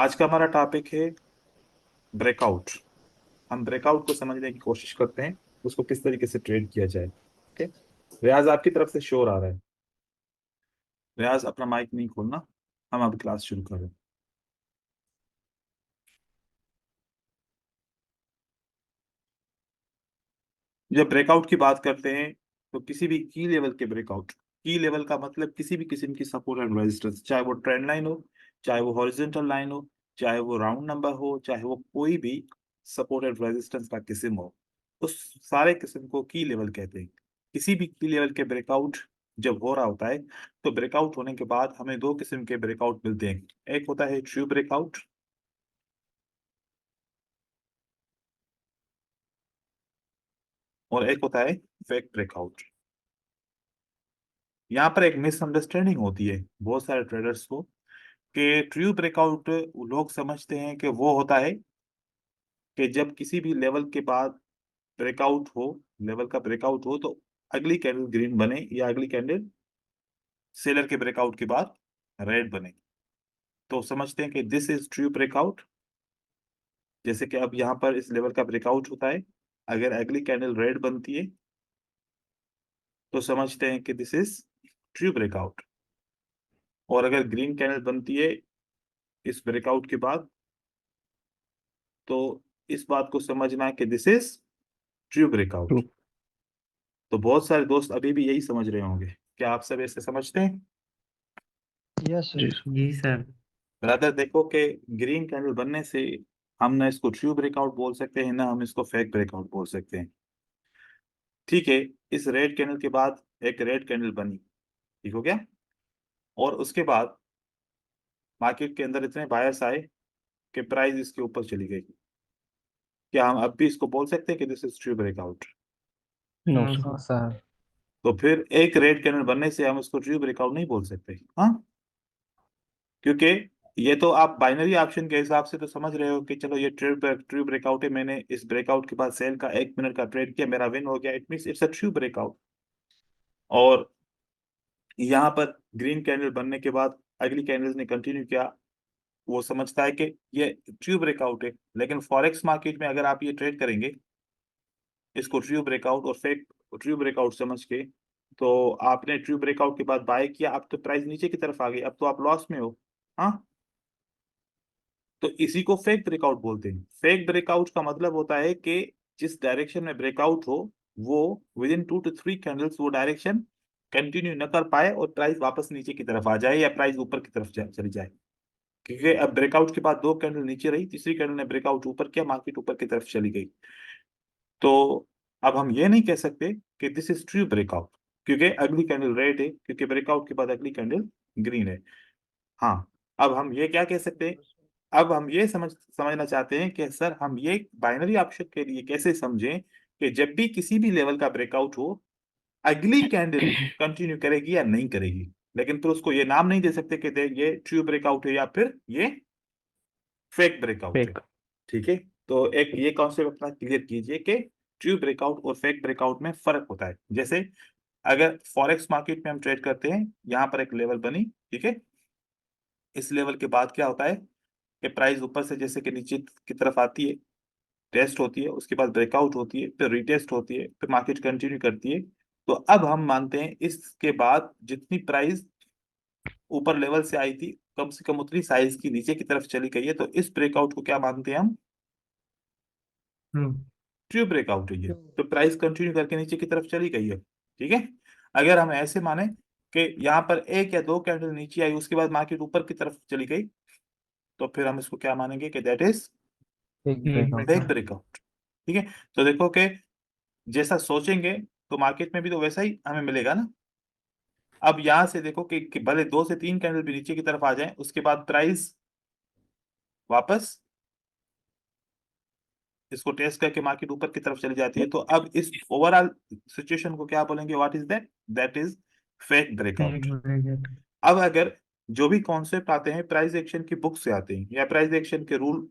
आज का हमारा टॉपिक है ब्रेकआउट। हम ब्रेकआउट को समझने की कोशिश करते हैं, उसको किस तरीके से ट्रेड किया जाए। ओके, रियाज आपकी तरफ से शोर आ रहा है। रियाज अपना माइक नहीं खोलना। हम अब क्लास शुरू कर रहे हैं। जब ब्रेकआउट की बात करते हैं तो किसी भी की लेवल के ब्रेकआउट, की लेवल का मतलब किसी भी किस्म की सपोर्ट एंड रेजिस्टेंस, चाहे वो ट्रेंड लाइन हो, चाहे वो हॉरिजॉन्टल लाइन हो, चाहे वो राउंड नंबर हो, चाहे वो कोई भी सपोर्ट एंड रेजिस्टेंस का किस्म हो, उस सारे किस्म को की लेवल कहते हैं। किसी भी की लेवल के ब्रेकआउट जब हो रहा होता है तो ब्रेकआउट होने के बाद हमें दो किस्म के ब्रेकआउट मिलते हैं। एक होता है ट्रू ब्रेकआउट और एक होता है फेक ब्रेकआउट। यहाँ पर एक मिसअंडरस्टैंडिंग होती है बहुत सारे ट्रेडर्स को कि ट्रू ब्रेकआउट लोग समझते हैं कि वो होता है कि जब किसी भी लेवल के बाद ब्रेकआउट हो, लेवल का ब्रेकआउट हो तो अगली कैंडल ग्रीन बने या अगली कैंडल सेलर के ब्रेकआउट के बाद रेड बने, तो समझते हैं कि दिस इज ट्रू ब्रेकआउट। जैसे कि अब यहाँ पर इस लेवल का ब्रेकआउट होता है, अगर अगली कैंडल रेड बनती है तो समझते हैं कि दिस इज ट्रू ब्रेकआउट, और अगर ग्रीन कैंडल बनती है इस ब्रेकआउट के बाद तो इस बात को समझना है कि this is true breakout. True. तो बहुत सारे दोस्त अभी भी यही समझ रहे होंगे। क्या आप सब ऐसे समझते हैं? यस जी सर। सर। जी सर। ब्रदर देखो कि ग्रीन कैंडल बनने से हम ना इसको ट्रू ब्रेकआउट बोल सकते हैं, ना हम इसको फेक ब्रेकआउट बोल सकते हैं। ठीक है, इस रेड कैंडल के बाद एक रेड कैंडल बनी, ठीक हो गया, और उसके बाद मार्केट के अंदर इतने बायर्स आए कि प्राइस इसके ऊपर चली गई। क्या हम अब भी इसको बोल सकते हैं कि this is true breakout? No no sir. Sir. Sir. तो फिर एक रेड कैंडल बनने से हम इसको ट्रू ब्रेकआउट नहीं बोल सकते। हाँ, क्योंकि ये तो आप बाइनरी ऑप्शन के हिसाब से तो समझ रहे हो कि चलो ये ट्रू ब्रेकआउट है, मैंने इस ब्रेकआउट के बाद सेल का 1 मिनट का ट्रेड किया, मेरा विन हो गया, it means it's a true breakout. और यहाँ पर ग्रीन कैंडल बनने के बाद अगली कैंडल्स ने कंटिन्यू किया, वो समझता है कि ये ट्रू ब्रेकआउट है। लेकिन फॉरेक्स मार्केट में अगर आप ये ट्रेड करेंगे इसको ट्रू ब्रेकआउट और फेक ट्रू ब्रेकआउट समझ के, तो आपने ट्रू ब्रेकआउट के बाद बाय किया, अब तो प्राइस नीचे की तरफ आ गई, अब तो आप लॉस में हो। हाँ, तो इसी को फेक ब्रेकआउट बोलते हैं। फेक ब्रेकआउट का मतलब होता है कि जिस डायरेक्शन में ब्रेकआउट हो वो विद इन 2 to 3 कैंडल्स वो डायरेक्शन कंटिन्यू न कर पाए और प्राइस वापस नीचे की तरफ आ जाए या प्राइस ऊपर की तरफ चली जाए। क्योंकि अब ब्रेकआउट के बाद 2 कैंडल नीचे रही, तीसरी कैंडल ने ब्रेकआउट ऊपर किया, मार्केट ऊपर की तरफ चली गई। तो अब हम ये नहीं कह सकते कि दिस इज ट्रू ब्रेकआउट क्योंकि अगली कैंडल रेड है, क्योंकि ब्रेकआउट के बाद अगली कैंडल ग्रीन है। हाँ, अब हम ये क्या कह सकते हैं? अब हम ये समझना चाहते हैं कि सर हम ये बाइनरी ऑप्शन के लिए कैसे समझें कि जब भी किसी भी लेवल का ब्रेकआउट हो अगली कैंडल कंटिन्यू करेगी या नहीं करेगी, लेकिन फिर उसको ये नाम नहीं दे सकते कि ये ट्रू ब्रेकआउट है या फिर ये फेक ब्रेकआउट है। फेक। ठीक है, तो एक ये कॉन्सेप्ट अपना क्लियर कीजिए कि ट्रू ब्रेकआउट और फेक ब्रेकआउट में फर्क होता है। जैसे अगर फॉरेक्स मार्केट में हम ट्रेड करते हैं, यहाँ पर एक लेवल बनी, ठीक है, इस लेवल के बाद क्या होता है कि प्राइस ऊपर से जैसे कि नीचे की तरफ आती है, टेस्ट होती है, उसके बाद ब्रेकआउट होती है, फिर रिटेस्ट होती है, फिर मार्केट कंटिन्यू करती है। तो अब हम मानते हैं इसके बाद जितनी प्राइस ऊपर लेवल से आई थी कम से कम उतनी साइज की नीचे की तरफ चली गई है, तो इस ब्रेकआउट को क्या मानते हैं हम? हम्म। ट्रू ब्रेकआउट है ये। तो प्राइस कंटिन्यू करके नीचे की तरफ चली गई है, ठीक है। अगर हम ऐसे माने कि यहाँ पर एक या दो कैंडल नीचे आई उसके बाद मार्केट ऊपर की तरफ चली गई, तो फिर हम इसको क्या मानेंगे कि दैट इज एक ब्रेकआउट। Fake breakout. ठीक है, तो देखो कि जैसा सोचेंगे तो मार्केट में भी तो वैसा ही हमें मिलेगा ना। अब यहां से देखो कि भले 2 से 3 कैंडल भी नीचे की तरफ आ जाए उसके बाद प्राइस वापस इसको टेस्ट करके मार्केट ऊपर की तरफ चली जाती है, तो अब इस ओवरऑल सिचुएशन को क्या बोलेंगे? What is that? That is fake fake breakout. Breakout. अब अगर जो भी कॉन्सेप्ट आते हैं प्राइस एक्शन की बुक से आते हैं या प्राइस एक्शन के रूल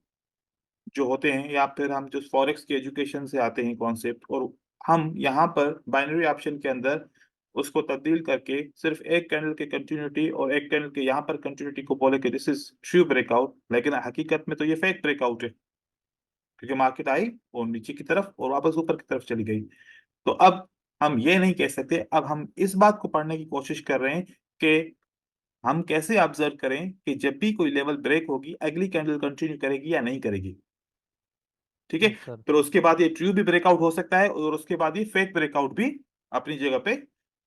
जो होते हैं या फिर हम जो फॉरेक्स की एजुकेशन से आते हैं कॉन्सेप्ट, और हम यहाँ पर बाइनरी ऑप्शन के अंदर उसको तब्दील करके सिर्फ एक कैंडल की कंटिन्यूटी और एक कैंडल के यहाँ पर कंटिन्यूटी को बोले कि दिस इज ट्रू ब्रेकआउट, लेकिन हकीकत में तो ये फेक ब्रेकआउट है, क्योंकि मार्केट आई और नीचे की तरफ और वापस ऊपर की तरफ चली गई। तो अब हम ये नहीं कह सकते, अब हम इस बात को पढ़ने की कोशिश कर रहे हैं कि हम कैसे ऑब्जर्व करें कि जब भी कोई लेवल ब्रेक होगी अगली कैंडल कंटिन्यू करेगी या नहीं करेगी। ठीक है, यस सर। फिर उसके बाद ये ट्रू भी ब्रेकआउट हो सकता है और उसके बाद ये फेक ब्रेकआउट भी अपनी जगह पे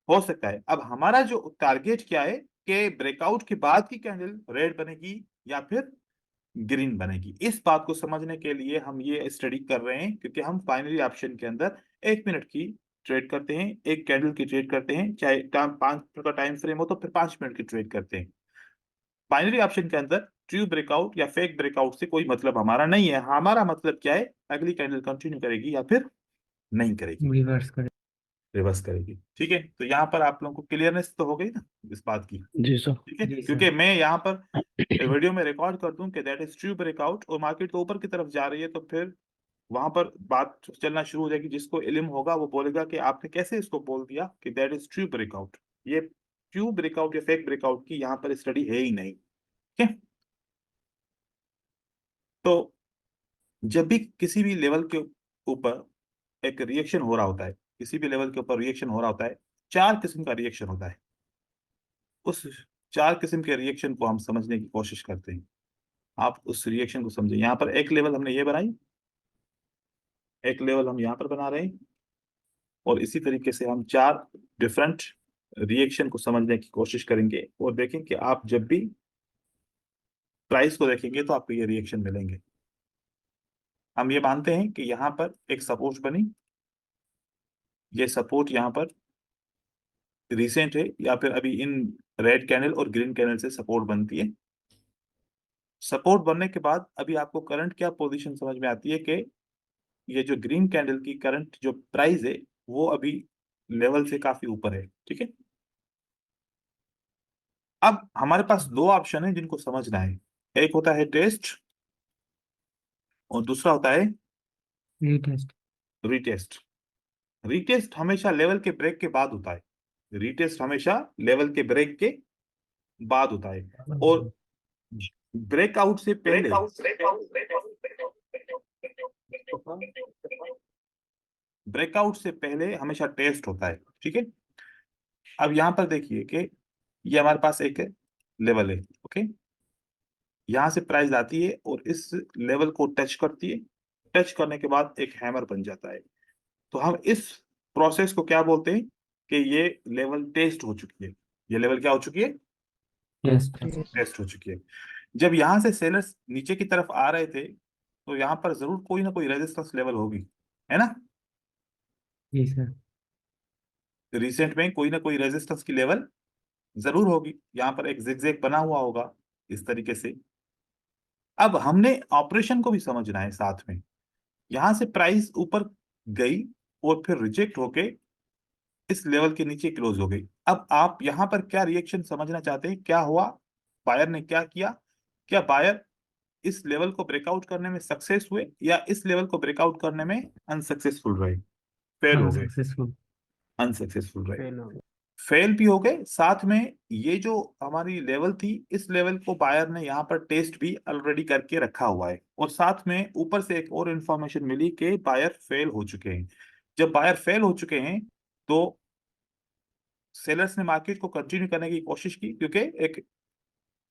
हो सकता है। अब हमारा जो टारगेट क्या है कि ब्रेकआउट के बाद की कैंडल रेड बनेगी या फिर ग्रीन बनेगी। इस बात को समझने के लिए हम ये स्टडी कर रहे हैं, क्योंकि हम फाइनली ऑप्शन के अंदर 1 मिनट की ट्रेड करते हैं, एक कैंडल की ट्रेड करते हैं, चाहे 5 मिनट का टाइम फ्रेम हो तो फिर 5 मिनट की ट्रेड करते हैं। बाइनरी ऑप्शन के अंदर ट्रू ब्रेकआउट या फेक ब्रेकआउट से कोई मतलब हमारा नहीं है। हमारा मतलब क्या है, अगली कैंडल कंटिन्यू करेगी या फिर नहीं करेगी, रिवर्स करें। रिवर्स करेगी। ठीक है, तो यहाँ पर आप लोगों को क्लियरनेस तो हो गई ना इस बात की। जी सर। ठीक है, जी सर। क्योंकि मैं यहाँ पर वीडियो में रिकॉर्ड कर दूं कि दैट इज ट्रू ब्रेकआउट और मार्केट तो ऊपर की तरफ जा रही है, तो फिर वहां पर बात चलना शुरू हो जाएगी। जिसको इल्म होगा वो बोलेगा कि आपने कैसे इसको बोल दिया कि दैट इज ट्रू ब्रेकआउट। ये ट्रू ब्रेकआउट या फेक ब्रेकआउट की यहाँ पर स्टडी है ही नहीं। ठीक है, तो जब भी किसी भी लेवल के ऊपर एक रिएक्शन हो रहा होता है, किसी भी लेवल के ऊपर रिएक्शन हो रहा होता है, 4 किस्म का रिएक्शन होता है। उस 4 किस्म के रिएक्शन को हम समझने की कोशिश करते हैं। आप उस रिएक्शन को समझें। यहाँ पर एक लेवल हमने ये बनाई, एक लेवल हम यहाँ पर बना रहे हैं, और इसी तरीके से हम 4 डिफरेंट रिएक्शन को समझने की कोशिश करेंगे और देखें कि आप जब भी प्राइस को देखेंगे तो आपको ये रिएक्शन मिलेंगे। हम ये मानते हैं कि यहाँ पर एक सपोर्ट बनी, ये सपोर्ट यहाँ पर रिसेंट है या फिर अभी इन रेड कैंडल और ग्रीन कैंडल से सपोर्ट बनती है। सपोर्ट बनने के बाद अभी आपको करंट क्या पोजीशन समझ में आती है कि ये जो ग्रीन कैंडल की करंट जो प्राइस है वो अभी लेवल से काफी ऊपर है। ठीक है, अब हमारे पास 2 ऑप्शन है जिनको समझना है। एक होता है टेस्ट और दूसरा होता है रीटेस्ट। रीटेस्ट। रीटेस्ट हमेशा लेवल के ब्रेक के बाद होता है। रीटेस्ट हमेशा लेवल के ब्रेक के बाद होता है, और ब्रेकआउट से पहले ब्रेकआउट से पहले हमेशा टेस्ट होता है। ठीक है, अब यहां पर देखिए कि ये हमारे पास एक लेवल है। ओके, यहां से प्राइस आती है और इस लेवल को टच करती है, टच करने के बाद एक हैमर बन जाता है। तो हम इस प्रोसेस को क्या बोलते हैं कि ये लेवल टेस्ट हो चुकी है। ये लेवल क्या हो चुकी है, टेस्ट। टेस्ट हो चुकी है। जब यहां से सेलर्स नीचे की तरफ आ रहे थे तो यहाँ पर जरूर कोई ना कोई रेजिस्टेंस लेवल होगी, है ना। जी सर। रिसेंट में कोई ना कोई रेजिस्टेंस की लेवल जरूर होगी। यहाँ पर एक जिगजैग बना हुआ होगा इस तरीके से। अब हमने ऑपरेशन को भी समझना है साथ में। यहां से प्राइस ऊपर गई और फिर रिजेक्ट होके इस लेवल के नीचे क्लोज हो गई। अब आप यहां पर क्या रिएक्शन समझना चाहते हैं, क्या हुआ, बायर ने क्या किया, क्या बायर इस लेवल को ब्रेकआउट करने में सक्सेस हुए या इस लेवल को ब्रेकआउट करने में अनसक्सेसफुल रहे, फेल हो गए, अनसक्सेसफुल। अनसक्सेसफुल रहे, फेल हो गया। फेल भी हो गए। साथ में ये जो हमारी लेवल थी, इस लेवल को बायर ने यहाँ पर टेस्ट भी ऑलरेडी करके रखा हुआ है, और साथ में ऊपर से एक और इंफॉर्मेशन मिली कि बायर फेल हो चुके हैं। जब बायर फेल हो चुके हैं तो सेलर्स ने मार्केट को कंटिन्यू करने की कोशिश की, क्योंकि एक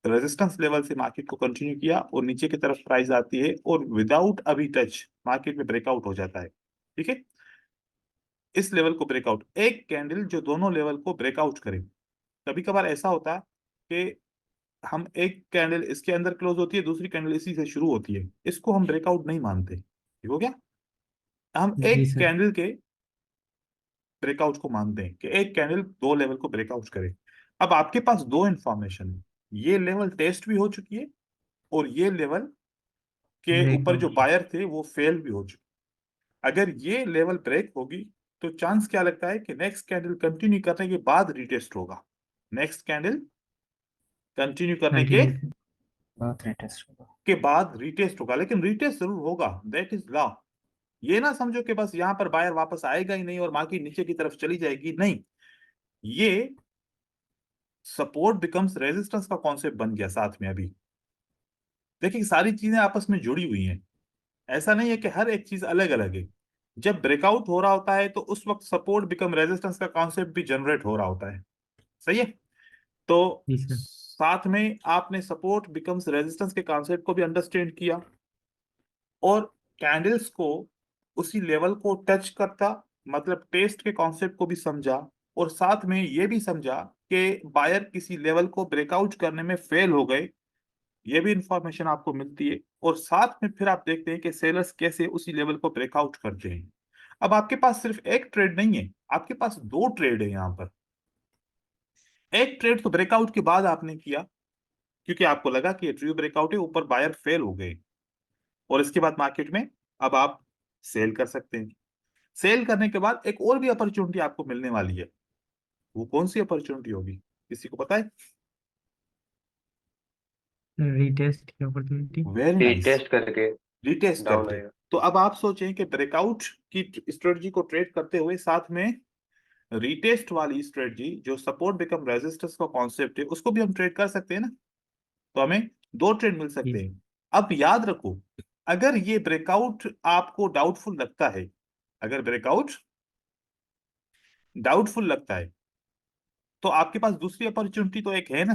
रेजिस्टेंस लेवल से मार्केट को कंटिन्यू किया और नीचे की तरफ प्राइस आती है और विदाउट अभी टच मार्केट में ब्रेकआउट हो जाता है। ठीक है, इस लेवल को ब्रेकआउट, एक कैंडल जो दोनों लेवल को ब्रेकआउट करे। कभी कभार ऐसा होता है कि हम एक कैंडल इसके अंदर क्लोज होती है, दूसरी कैंडल इसी से शुरू होती है, इसको हम ब्रेकआउट नहीं मानते। ठीक हो गया, हम जी एक सर। कैंडल के ब्रेकआउट को मानते हैं कि एक कैंडल 2 लेवल को ब्रेकआउट करे। अब आपके पास 2 इंफॉर्मेशन है, ये लेवल टेस्ट भी हो चुकी है और ये लेवल के ब्रेक ऊपर हो जो गया। बायर थे वो फेल भी हो चुके। अगर ये लेवल ब्रेक होगी तो चांस क्या लगता है कि नेक्स्ट कैंडल कंटिन्यू करने के बाद रीटेस्ट होगा, नेक्स्ट कैंडल कंटिन्यू करने के कंटिन्यू बात रीटेस्ट होगा। बाद रीटेस्ट होगा, लेकिन रीटेस्ट जरूर होगा, दैट इज लॉ। ये ना समझो कि बस यहां पर बायर वापस आएगा ही नहीं और मार्केट नीचे की तरफ चली जाएगी, नहीं। ये सपोर्ट बिकम्स रेजिस्टेंस का कॉन्सेप्ट बन गया साथ में। अभी देखिए सारी चीजें आपस में जुड़ी हुई हैं, ऐसा नहीं है कि हर एक चीज अलग अलग है। जब ब्रेकआउट हो रहा होता है तो उस वक्त सपोर्ट बिकम रेजिस्टेंस का कॉन्सेप्ट भी जनरेट हो रहा होता है, सही है। तो जी सर। साथ में आपने सपोर्ट बिकम्स रेजिस्टेंस के कॉन्सेप्ट को भी अंडरस्टैंड किया और कैंडल्स को उसी लेवल को टच करता, मतलब टेस्ट के कॉन्सेप्ट को भी समझा और साथ में ये भी समझा कि बायर किसी लेवल को ब्रेकआउट करने में फेल हो गए, ये भी इंफॉर्मेशन आपको मिलती है। और साथ में फिर आप देखते हैं कि सेलर्स कैसे उसी लेवल को ब्रेकआउट करते हैं। अब आपके पास सिर्फ एक ट्रेड नहीं है, आपके पास दो ट्रेड है यहाँ पर। एक ट्रेड तो ब्रेकआउट के बाद आपने किया क्योंकि आपको लगा कि ये ट्रू ब्रेकआउट है, ऊपर बायर फेल हो गए और इसके बाद मार्केट में अब आप सेल कर सकते हैं। सेल करने के बाद एक और भी अपॉर्चुनिटी आपको मिलने वाली है। वो कौन सी अपॉर्चुनिटी होगी, किसी को पता है? रीटेस्ट की अपॉर्चुनिटी। वेरी नाइस, रीटेस्ट करके रिटेस्ट डाउन करके। आएगा। तो अब आप सोचें कि ब्रेकआउट की स्ट्रेटजी को ट्रेड करते हुए साथ में रिटेस्ट वाली स्ट्रेटजी जो सपोर्ट बिकम रेजिस्टेंस का कॉन्सेप्ट है उसको भी हम ट्रेड कर सकते हैं ना। तो हमें दो ट्रेड मिल सकते जी हैं। अब याद रखो, अगर ये ब्रेकआउट आपको डाउटफुल लगता है, अगर ब्रेकआउट डाउटफुल लगता है तो आपके पास दूसरी अपॉर्चुनिटी तो एक है ना।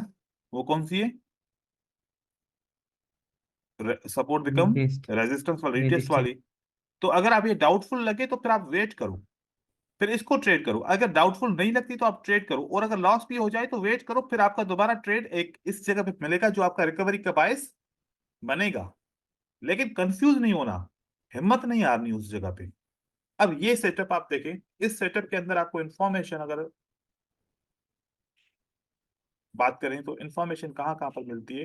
वो कौन सी है? Support become retest. रेजिस्टेंस वाली, रिटेस्ट रीटेस्ट। वाली। तो अगर आप ये डाउटफुल लगे तो फिर आप वेट करो, फिर इसको ट्रेड करो। अगर डाउटफुल नहीं लगती तो आप ट्रेड करो, और अगर लॉस भी हो जाए तो वेट करो, फिर आपका दोबारा ट्रेड एक इस जगह पे मिलेगा जो आपका रिकवरी का बायस बनेगा। लेकिन कंफ्यूज नहीं होना, हिम्मत नहीं हारनी उस जगह पे। अब ये सेटअप आप देखें, इस सेटअप के अंदर आपको इंफॉर्मेशन अगर बात करें तो इंफॉर्मेशन कहाँ कहाँ पर मिलती है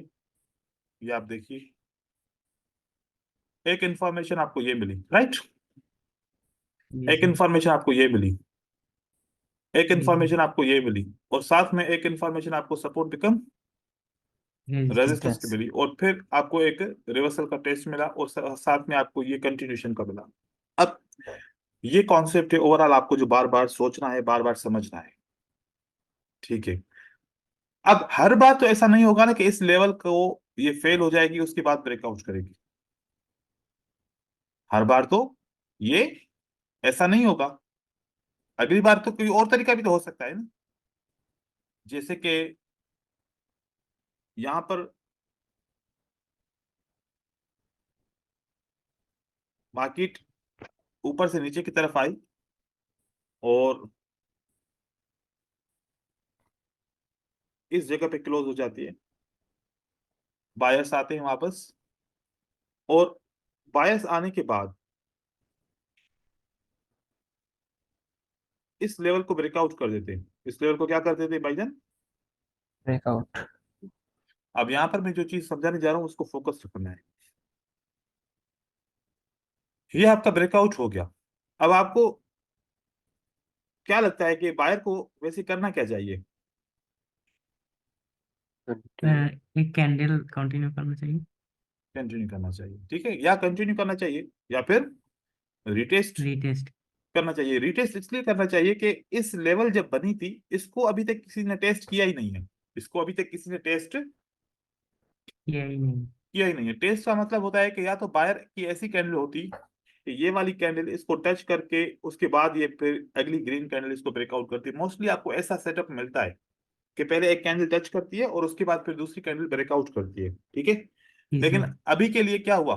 ये आप देखिए। एक इंफॉर्मेशन आपको ये मिली, राइट? जी एक सर। इंफॉर्मेशन आपको ये मिली, एक जी सर। इंफॉर्मेशन आपको ये मिली, और साथ में एक इंफॉर्मेशन आपको सपोर्ट बिकम रेजिस्टेंस की रेजिस्टेंस। मिली, और फिर आपको एक रिवर्सल का टेस्ट मिला, और साथ में आपको ये कंटिन्यूशन का मिला। अब ये कॉन्सेप्ट है ओवरऑल आपको जो बार बार सोचना है, बार बार समझना है, ठीक है। अब हर बार तो ऐसा नहीं होगा ना कि इस लेवल को ये फेल हो जाएगी उसके बाद ब्रेकआउट करेगी, हर बार तो ये ऐसा नहीं होगा। अगली बार तो कोई और तरीका भी तो हो सकता है ना, जैसे कि यहां पर मार्केट ऊपर से नीचे की तरफ आई और इस जगह पे क्लोज हो जाती है, बायर्स आते हैं वापस, और बायर्स आने के बाद इस लेवल को ब्रेकआउट कर देते हैं। इस लेवल को क्या कर देते हैं भाईजान? ब्रेकआउट। अब यहां पर मैं जो चीज समझाने जा रहा हूं उसको फोकस रखना है। ये आपका ब्रेकआउट हो गया। अब आपको क्या लगता है कि बायर को वैसे करना क्या चाहिए? एक कैंडल कंटिन्यू करना चाहिए। कंटिन्यू करना चाहिए, ठीक है, या कंटिन्यू करना चाहिए या फिर रिटेस्ट रीटेस्ट। करना चाहिए। रिटेस्ट इसलिए करना चाहिए कि इस लेवल जब बनी थी इसको अभी तक किसी ने टेस्ट किया ही नहीं है, इसको अभी तक किसी ने टेस्ट किया ही नहीं। किया ही नहीं है। टेस्ट का मतलब होता है कि या तो बायर की ऐसी कैंडल होती कि ये वाली कैंडल इसको टच करके उसके बाद ये फिर अगली ग्रीन कैंडल इसको ब्रेकआउट करती है। मोस्टली आपको ऐसा सेटअप मिलता है कि पहले एक कैंडल टच करती है और उसके बाद फिर दूसरी कैंडल ब्रेकआउट करती है, ठीक है। जी लेकिन सर। अभी के लिए क्या हुआ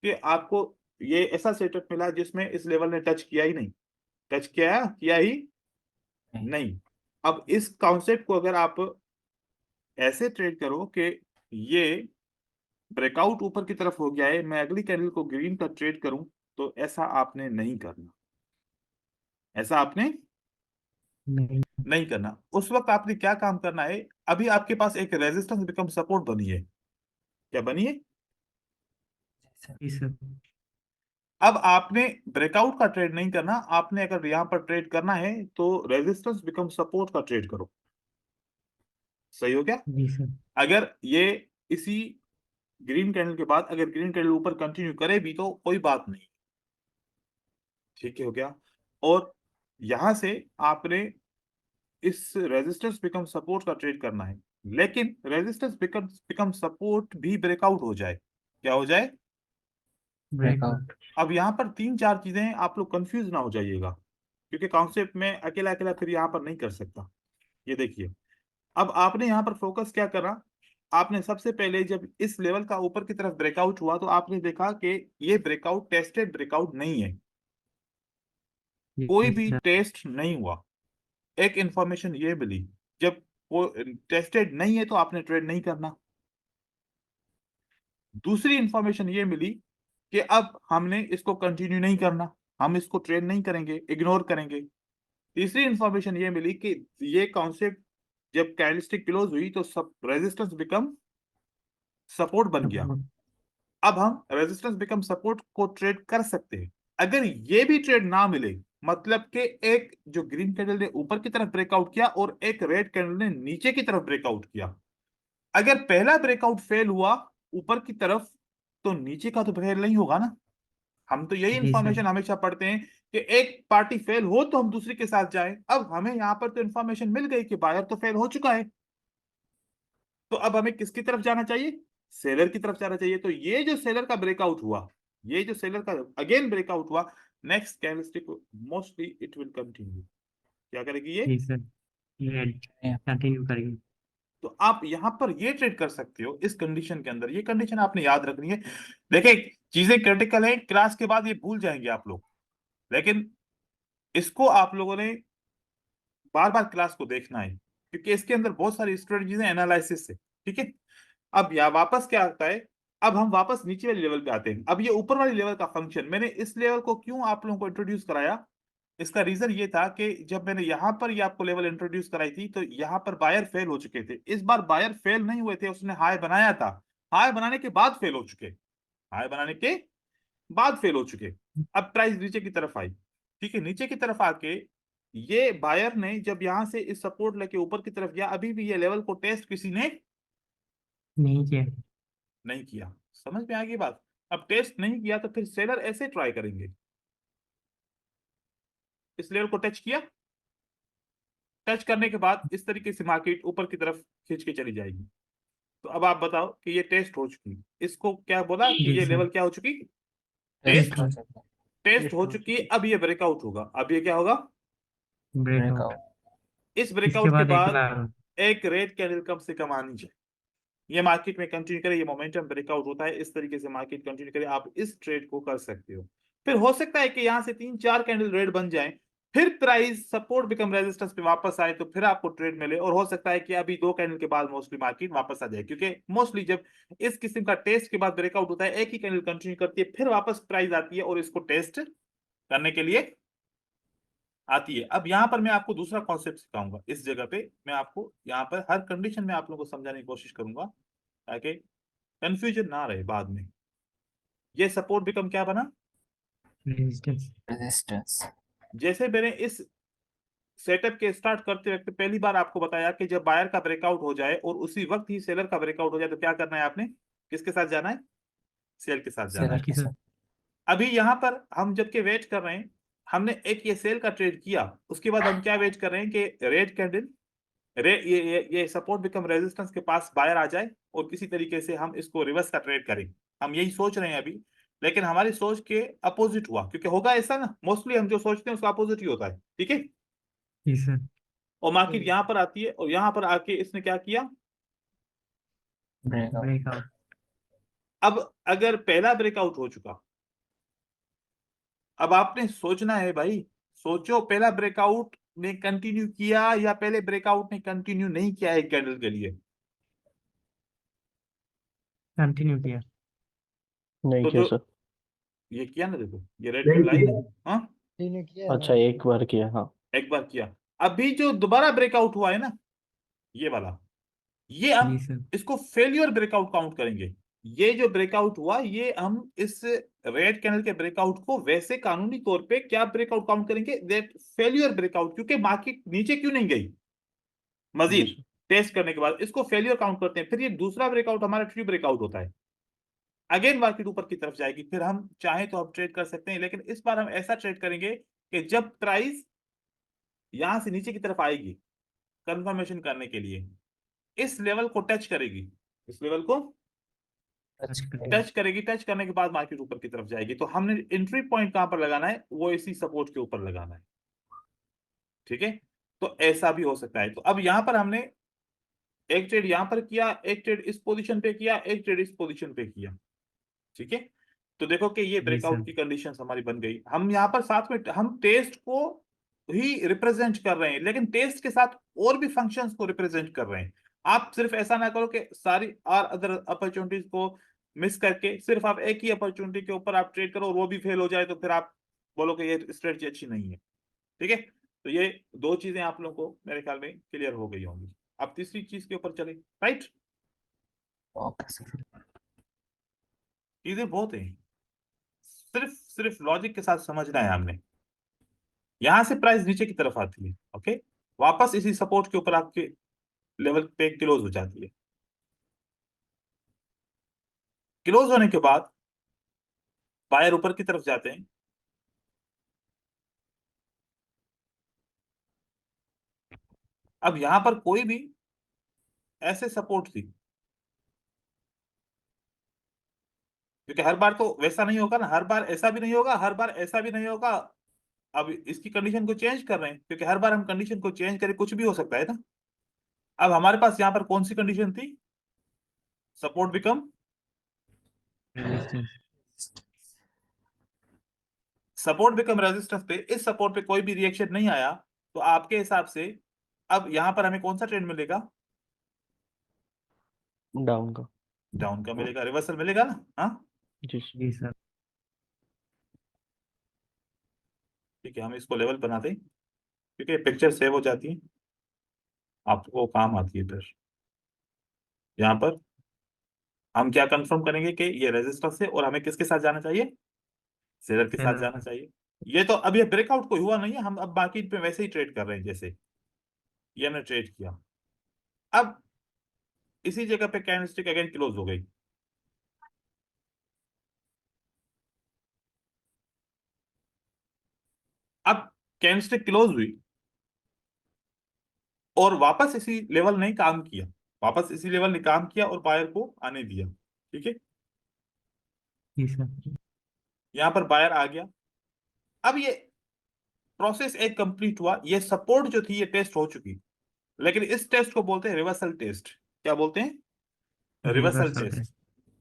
कि आपको ये ऐसा सेटअप मिला जिसमें इस लेवल ने टच किया ही नहीं, टच किया ही नहीं। अब इस कॉन्सेप्ट को अगर आप ऐसे ट्रेड करो कि ये ब्रेकआउट ऊपर की तरफ हो गया है, मैं अगली कैंडल को ग्रीन का ट्रेड करूं, तो ऐसा आपने नहीं करना, ऐसा आपने नहीं। नहीं करना। उस वक्त आपने क्या काम करना है, अभी आपके पास एक रेजिस्टेंस बिकम सपोर्ट बनी है, क्या बनी है? जी सर। अब आपने ब्रेकआउट का ट्रेड नहीं करना, आपने अगर यहां पर ट्रेड करना है तो रेजिस्टेंस बिकम सपोर्ट का ट्रेड करो, सही हो गया। जी सर। अगर ये इसी ग्रीन कैंडल के बाद अगर ग्रीन कैंडल ऊपर कंटिन्यू करे भी तो कोई बात नहीं, ठीक है, हो गया। और यहां से आपने इस रेजिस्टेंस बिकम सपोर्ट का ट्रेड करना है, लेकिन रेजिस्टेंस बिकम सपोर्ट भी ब्रेकआउट हो जाए, क्या हो जाए? ब्रेकआउट। अब यहाँ पर 3-4 चीजें हैं, आप लोग कंफ्यूज ना हो जाइएगा, क्योंकि कॉन्सेप्ट में अकेला अकेला फिर यहाँ पर नहीं कर सकता। ये देखिए, अब आपने यहाँ पर फोकस क्या करा, आपने सबसे पहले जब इस लेवल का ऊपर की तरफ ब्रेकआउट हुआ तो आपने देखा कि ये ब्रेकआउट टेस्टेड ब्रेकआउट नहीं है, कोई भी सर। टेस्ट नहीं हुआ। एक इंफॉर्मेशन ये मिली, जब वो टेस्टेड नहीं है तो आपने ट्रेड नहीं करना। दूसरी इंफॉर्मेशन ये मिली कि अब हमने इसको कंटिन्यू नहीं करना, हम इसको ट्रेड नहीं करेंगे, इग्नोर करेंगे। तीसरी इंफॉर्मेशन ये मिली कि ये कॉन्सेप्ट जब कैंडलस्टिक क्लोज हुई तो सब रेजिस्टेंस बिकम सपोर्ट बन गया। अब हम रेजिस्टेंस बिकम सपोर्ट को ट्रेड कर सकते हैं। अगर ये भी ट्रेड ना मिले, मतलब कि एक जो ग्रीन कैंडल ने ऊपर की तरफ ब्रेकआउट किया और एक रेड कैंडल ने नीचे की तरफ ब्रेकआउट किया, अगर पहला ब्रेकआउट फेल हुआ ऊपर की तरफ तो नीचे का तो फेल नहीं होगा ना। हम तो यही जी सर। इंफॉर्मेशन हमेशा पढ़ते हैं कि एक पार्टी फेल हो तो हम दूसरी के साथ जाएं। अब हमें यहाँ पर तो इंफॉर्मेशन मिल गई कि बायर तो फेल हो चुका है, तो अब हमें किसकी तरफ जाना चाहिए? सेलर की तरफ जाना चाहिए। तो ये जो सेलर का ब्रेकआउट हुआ, ये जो सेलर का अगेन ब्रेकआउट हुआ, next candlestick mostly it will continue. क्या करेगी ये? जी सर, ये कंटिन्यू करेंगे। तो आप यहां पर ये ट्रेड कर सकते हो इस कंडीशन के अंदर। ये कंडीशन आपने याद रखनी है। देखिए, चीजें क्रिटिकल है, क्लास के बाद ये भूल जाएंगे आप लोग, लेकिन इसको आप लोगों ने बार बार क्लास को देखना है, क्योंकि इसके अंदर बहुत सारी स्ट्रेटजीज है, एनालिसिस है। ठीक है, अब यहाँ वापस क्या आता है, अब हम वापस नीचे वाले लेवल पे आते हैं। अब ये ऊपर वाले लेवल का फंक्शन, मैंने इस लेवल को क्यों आप लोगों को इंट्रोड्यूस कराया, इसका रीजन ये था कि जब मैंने यहाँ पर ये आपको लेवल इंट्रोड्यूस कराई थी तो यहाँ पर बायर फेल हो चुके थे। इस बार बायर फेल नहीं हुए थे, उसने हाई बनाया था, हाई बनाने के बाद फेल हो चुके, हाई बनाने के बाद फेल हो चुके। अब प्राइस नीचे की तरफ आई, ठीक है, नीचे की तरफ आके ये बायर ने जब यहां से इस सपोर्ट लेके ऊपर की तरफ गया, अभी भी ये लेवल को टेस्ट किसी ने नहीं किया। नहीं किया। समझ में आ गई बात? अब टेस्ट नहीं किया तो फिर सेलर ऐसे ट्राई करेंगे, इस लेवल को टच किया, टच करने के बाद इस तरीके से मार्केट ऊपर की तरफ खींच के चली जाएगी। तो अब आप बताओ कि ये टेस्ट हो चुकी, इसको क्या बोला कि जी ये सर। लेवल क्या हो चुकी? टेस्ट टेस्ट, हो टेस्ट चुका टेस्ट हो चुकी। अब ये ब्रेकआउट होगा, अब ये क्या होगा? ब्रेकआउट। ब्रेकआउट इस इसके ब्रेकआउट के बाद एक बाद लाल। एक रेड कैंडल कम से कम आनी चाहिए, ये मार्केट में कंटिन्यू करे, ये मोमेंटम ब्रेकआउट होता है, इस तरीके से मार्केट कंटिन्यू करे, आप इस ट्रेड को कर सकते हो। फिर हो सकता है कि यहां से 3-4 कैंडल रेड बन जाए, फिर प्राइस सपोर्ट बिकम रेजिस्टेंस पे वापस आए तो फिर आपको ट्रेड मिले, और हो सकता है कि अभी 2 कैंडल के बाद मोस्टली मार्केट वापस आ जाए, क्योंकि मोस्टली जब इस किस्म का टेस्ट के बाद ब्रेकआउट होता है, एक ही कैंडल कंटिन्यू करती है, फिर वापस प्राइस आती है और इसको टेस्ट करने के लिए आती है। अब यहाँ पर मैं आपको दूसरा कॉन्सेप्ट सिखाऊंगा, इस जगह पे मैं आपको यहाँ पर हर कंडीशन में आप लोगों को समझाने की कोशिश करूंगा, ताकि कंफ्यूजन ना रहे बाद में। ये सपोर्ट बिकम क्या बना? रेजिस्टेंस। रेजिस्टेंस जैसे मैंने इस सेटअप के स्टार्ट करते वक्त पहली बार आपको बताया कि जब बायर का ब्रेकआउट हो जाए और उसी वक्त ही सेलर का ब्रेकआउट हो जाए तो क्या करना है आपने? किसके साथ जाना है? सेल के साथ जाना है। सेलर के सर। साथ अभी यहाँ पर हम जबकि वेट कर रहे हैं, हमने एक ये सेल का ट्रेड किया, उसके बाद हम क्या वेट कर रहे हैं कि रेड कैंडल ये सपोर्ट बिकम रेजिस्टेंस के पास बायर आ जाए और किसी तरीके से हम इसको रिवर्स का ट्रेड करें। हम यही सोच रहे हैं अभी, लेकिन हमारी सोच के अपोजिट हुआ, क्योंकि होगा ऐसा ना, मोस्टली हम जो सोचते हैं उसका अपोजिट ही होता है। ठीक है, जी सर। और मार्केट यहाँ पर आती है और यहाँ पर आके इसने क्या किया? Breakout breakout. अब अगर पहला ब्रेकआउट हो चुका, अब आपने सोचना है भाई, सोचो पहला ब्रेकआउट ने कंटिन्यू किया या पहले ब्रेकआउट ने कंटिन्यू नहीं किया एक कैंडल के लिए? कंटिन्यू किया। नहीं तो किया जो सर। ये किया ना, देखो ये रेड कैंडल आई, हाँ तीनों किया अच्छा, एक बार किया, हाँ। एक बार किया। अभी जो दोबारा ब्रेकआउट हुआ है ना, ये वाला, ये हम जी सर। इसको फेलियर ब्रेकआउट काउंट करेंगे। ये जो ब्रेकआउट हुआ, ये हम इस रेड कैंडल के ब्रेकआउट को वैसे कानूनी तौर पे क्या ब्रेकआउट काउंट करेंगे? दैट फेलियर ब्रेकआउट, क्योंकि मार्केट नीचे क्यों नहीं गई जी मजीद सर। टेस्ट करने के बाद, इसको फेलियर काउंट करते हैं। फिर ये दूसरा ब्रेकआउट हमारा ट्री ब्रेकआउट होता है, अगेन मार्केट ऊपर की तरफ जाएगी, फिर हम चाहें तो हम ट्रेड कर सकते हैं, लेकिन इस बार हम ऐसा ट्रेड करेंगे कि जब प्राइस यहां से नीचे की तरफ आएगी, कंफर्मेशन करने के लिए इस लेवल को टच करेगी, इस लेवल को टच करेगी, टच करने के बाद मार्केट ऊपर की तरफ जाएगी। तो हमने एंट्री पॉइंट कहां पर लगाना है, वो इसी सपोर्ट के ऊपर लगाना है। ठीक है, तो ऐसा भी हो सकता है। तो अब यहां पर हमने एक ट्रेड यहां पर किया, एक ट्रेड इस पोजीशन पे किया, एक ट्रेड इस पोजीशन पे किया। ठीक है, तो देखो कि ये जी ब्रेकआउट सर। की कंडीशंस हमारी बन गई। हम यहाँ पर साथ में हम टेस्ट को ही रिप्रेजेंट कर रहे हैं, लेकिन टेस्ट के साथ और भी फंक्शंस को रिप्रेजेंट कर रहे हैं। आप सिर्फ ऐसा ना करो कि सारी और अदर अपॉर्चुनिटीज को मिस करके सिर्फ आप एक ही अपॉर्चुनिटी के ऊपर आप ट्रेड करो और वो भी फेल हो जाए, तो फिर आप बोलो कि ये स्ट्रेटजी अच्छी नहीं है। ठीक है, तो ये दो चीजें आप लोगों को मेरे ख्याल में क्लियर हो गई होंगी। अब तीसरी चीज के ऊपर चले। Right, okay sir. चीजें बहुत है, सिर्फ लॉजिक के साथ समझना है हमने। यहां से प्राइस नीचे की तरफ आती है, ओके, वापस इसी सपोर्ट के ऊपर आपके लेवल पे क्लोज हो जाती है। क्लोज होने के बाद बायर ऊपर की तरफ जाते हैं। अब यहां पर कोई भी ऐसे सपोर्ट थी, क्योंकि हर बार तो वैसा नहीं होगा ना, हर बार ऐसा भी नहीं होगा, हर बार ऐसा भी नहीं होगा। अब इसकी कंडीशन को चेंज कर रहे हैं, क्योंकि हर बार हम कंडीशन को चेंज करें कुछ भी हो सकता है ना। अब हमारे पास यहाँ पर कौन सी कंडीशन थी, support become resistance. Support become resistance पे इस सपोर्ट पे कोई भी रिएक्शन नहीं आया, तो आपके हिसाब से अब यहां पर हमें कौन सा ट्रेंड मिलेगा, डाउन का। डाउन का मिलेगा, रिवर्सल मिलेगा ना। हाँ, जी सर। जी सर। ठीक है, हम इसको लेवल बना दें, क्योंकि पिक्चर सेव हो जाती है, आपको काम आती है फिर। यहाँ पर हम क्या कंफर्म करेंगे कि ये रेजिस्टेंस है और हमें किसके साथ जाना चाहिए, सेलर के साथ जाना चाहिए। ये तो अब ये ब्रेकआउट कोई हुआ नहीं है, हम अब मार्केट पे वैसे ही ट्रेड कर रहे हैं जैसे ये हमने ट्रेड किया। अब इसी जगह पे कैंडलस्टिक अगेन क्लोज हो गई। अब कैंडलस्टिक क्लोज हुई और वापस इसी लेवल ने काम किया, वापस इसी लेवल ने काम किया और बायर को आने दिया। ठीक है, जी सर। यहां पर बायर आ गया। अब ये प्रोसेस एक कंप्लीट हुआ, ये सपोर्ट जो थी ये टेस्ट हो चुकी, लेकिन इस टेस्ट को बोलते हैं रिवर्सल टेस्ट। क्या बोलते हैं, रिवर्सल रिवर्सल टेस्ट। टेस्ट।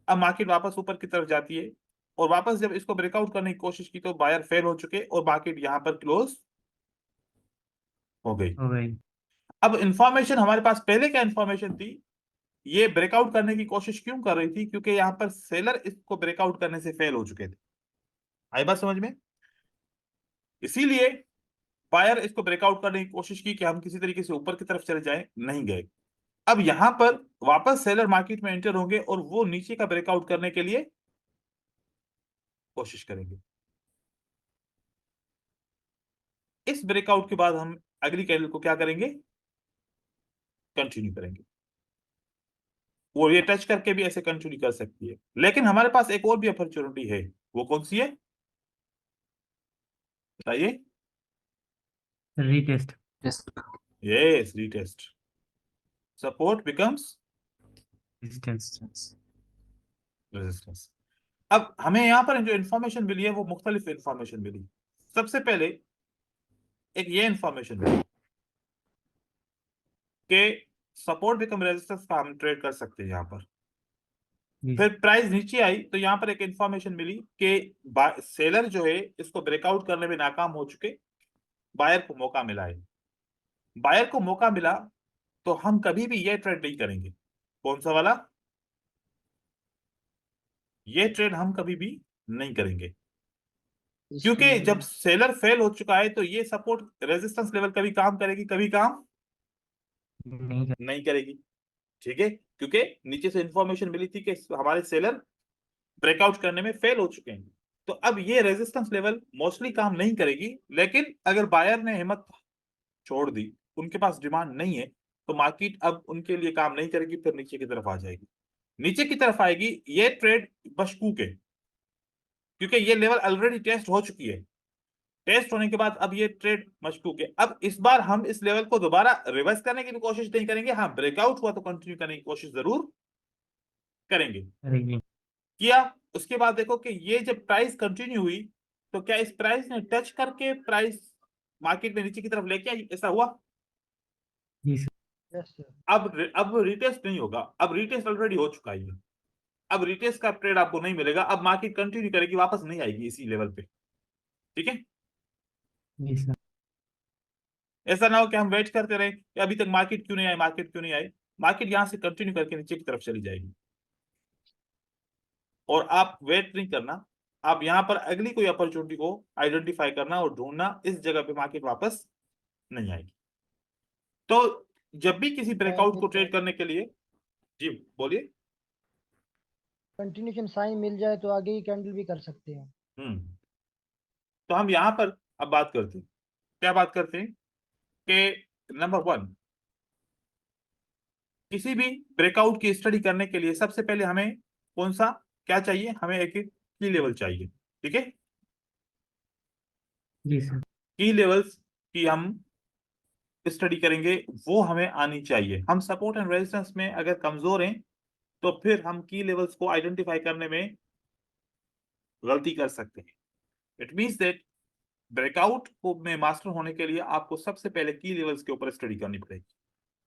अब मार्केट वापस ऊपर की तरफ जाती है और वापस जब इसको ब्रेकआउट करने की कोशिश की तो बायर फेल हो चुके और मार्केट यहां पर क्लोज हो गई। हो गई। अब इंफॉर्मेशन हमारे पास पहले क्या इंफॉर्मेशन थी, ये ब्रेकआउट करने की कोशिश क्यों कर रही थी, क्योंकि यहां पर सेलर इसको ब्रेकआउट करने से फेल हो चुके थे। आई बात समझ में, इसीलिए बायर इसको ब्रेकआउट करने की कोशिश की कि हम किसी तरीके से ऊपर की तरफ चले जाएं, नहीं गए। अब यहां पर वापस सेलर मार्केट में एंटर होंगे और वो नीचे का ब्रेकआउट करने के लिए कोशिश करेंगे। इस ब्रेकआउट के बाद हम अगली कैंडल को क्या करेंगे, कंटिन्यू करेंगे। वो ये टच करके भी ऐसे कंटिन्यू कर सकती है, लेकिन हमारे पास एक और भी अपॉर्चुनिटी है। वो कौन सी है बताइए। Retest. Test. Yes, retest. Support becomes resistance. Resistance. अब हमें यहां पर जो इंफॉर्मेशन मिली है वो मुख्तलिफ इंफॉर्मेशन मिली। सबसे पहले एक ये इंफॉर्मेशन मिली कि सपोर्ट बिकम रेजिस्टेंस का हम ट्रेड कर सकते हैं यहाँ पर। जी फिर प्राइस नीचे आई तो यहाँ पर एक इंफॉर्मेशन मिली कि सेलर जो है इसको ब्रेकआउट करने में नाकाम हो चुके, बायर को मौका मिला है। बायर को मौका मिला तो हम कभी भी ये ट्रेड नहीं करेंगे। कौन सा वाला, ये ट्रेड हम कभी भी नहीं करेंगे, क्योंकि जब सेलर फेल हो चुका है तो ये सपोर्ट रेजिस्टेंस लेवल कभी काम करेगी, कभी काम नहीं कर। नहीं करेगी। ठीक है, क्योंकि नीचे से इंफॉर्मेशन मिली थी कि हमारे सेलर ब्रेकआउट करने में फेल हो चुके हैं। तो अब ये रेजिस्टेंस लेवल मोस्टली काम नहीं करेगी, लेकिन अगर बायर ने हिम्मत छोड़ दी, उनके पास डिमांड नहीं है, तो मार्केट अब उनके लिए काम नहीं करेगी, फिर नीचे की तरफ आ जाएगी। नीचे की तरफ आएगी ये ट्रेड बशकूक है, क्योंकि ये लेवल ऑलरेडी टेस्ट हो चुकी है। टेस्ट होने के बाद अब ये ट्रेड मशकूक है। अब इस बार हम इस लेवल को दोबारा रिवर्स करने की भी कोशिश नहीं करेंगे, हाँ ब्रेकआउट हुआ तो कंटिन्यू करने की कोशिश जरूर करेंगे। करेंगे। किया, उसके बाद देखो कि ये जब प्राइस कंटिन्यू हुई तो क्या इस प्राइस ने टच करके प्राइस मार्केट में नीचे की तरफ लेके आई, ऐसा हुआ? जी सर। Yes sir. अब रिटेस्ट नहीं होगा, अब रिटेस्ट ऑलरेडी हो चुका है। अब रिटेस्ट का ट्रेड आपको नहीं मिलेगा, अब मार्केट कंटिन्यू करेगी, वापस नहीं आएगी इसी लेवल पे, ठीक है। जी सर। ऐसा ना हो कि हम वेट करते रहे कि अभी तक मार्केट क्यों नहीं आई, मार्केट क्यों नहीं आई। मार्केट यहां से कंटिन्यू करके नीचे की तरफ चली जाएगी और आप वेट नहीं करना, आप यहां पर अगली कोई अपॉर्चुनिटी को आइडेंटिफाई करना और ढूंढना, इस जगह पे मार्केट वापस नहीं आएगी। तो जब भी किसी ब्रेकआउट को ट्रेड करने के लिए, जी बोलिए। कंटिन्यूशन साइन मिल जाए तो आगे ही कैंडल भी कर सकते हैं। तो हम यहां पर अब बात करते हैं, क्या बात करते हैं कि नंबर 1, किसी भी ब्रेकआउट की स्टडी करने के लिए सबसे पहले हमें कौन सा क्या चाहिए, हमें एक की लेवल चाहिए, ठीक है। जी सर। की लेवल्स की हम स्टडी करेंगे, वो हमें आनी चाहिए। हम सपोर्ट एंड रेजिस्टेंस में अगर कमजोर हैं तो फिर हम की लेवल्स को आइडेंटिफाई करने में गलती कर सकते हैं। इट मींस दैट ब्रेकआउट को में मास्टर होने के लिए आपको सबसे पहले की लेवल्स के ऊपर स्टडी करनी पड़ेगी,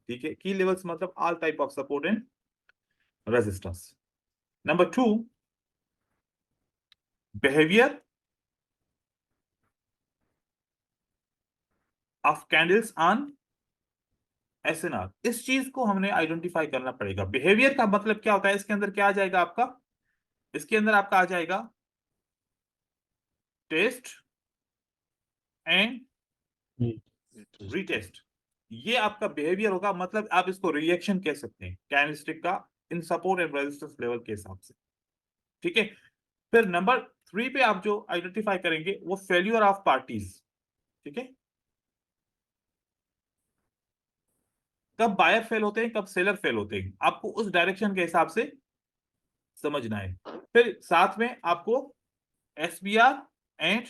ठीक है। की लेवल्स मतलब all type of support and resistance. Number 2, behaviour of candles on SNR, इस चीज को हमने आइडेंटिफाई करना पड़ेगा। बिहेवियर का मतलब क्या होता है, इसके अंदर क्या आ जाएगा आपका, इसके अंदर आपका आ जाएगा टेस्ट एंड रीटेस्ट, ये आपका बिहेवियर होगा। मतलब आप इसको रिएक्शन कह सकते हैं कैंडलस्टिक का इन सपोर्ट एंड रेजिस्टेंस लेवल के हिसाब से, ठीक है। फिर नंबर 3 पे आप जो आइडेंटिफाई करेंगे वो फेल्यूर ऑफ पार्टीज, ठीक है। कब बायर फेल होते हैं, कब सेलर फेल होते हैं, आपको उस डायरेक्शन के हिसाब से समझना है। फिर साथ में आपको एसबीआर एंड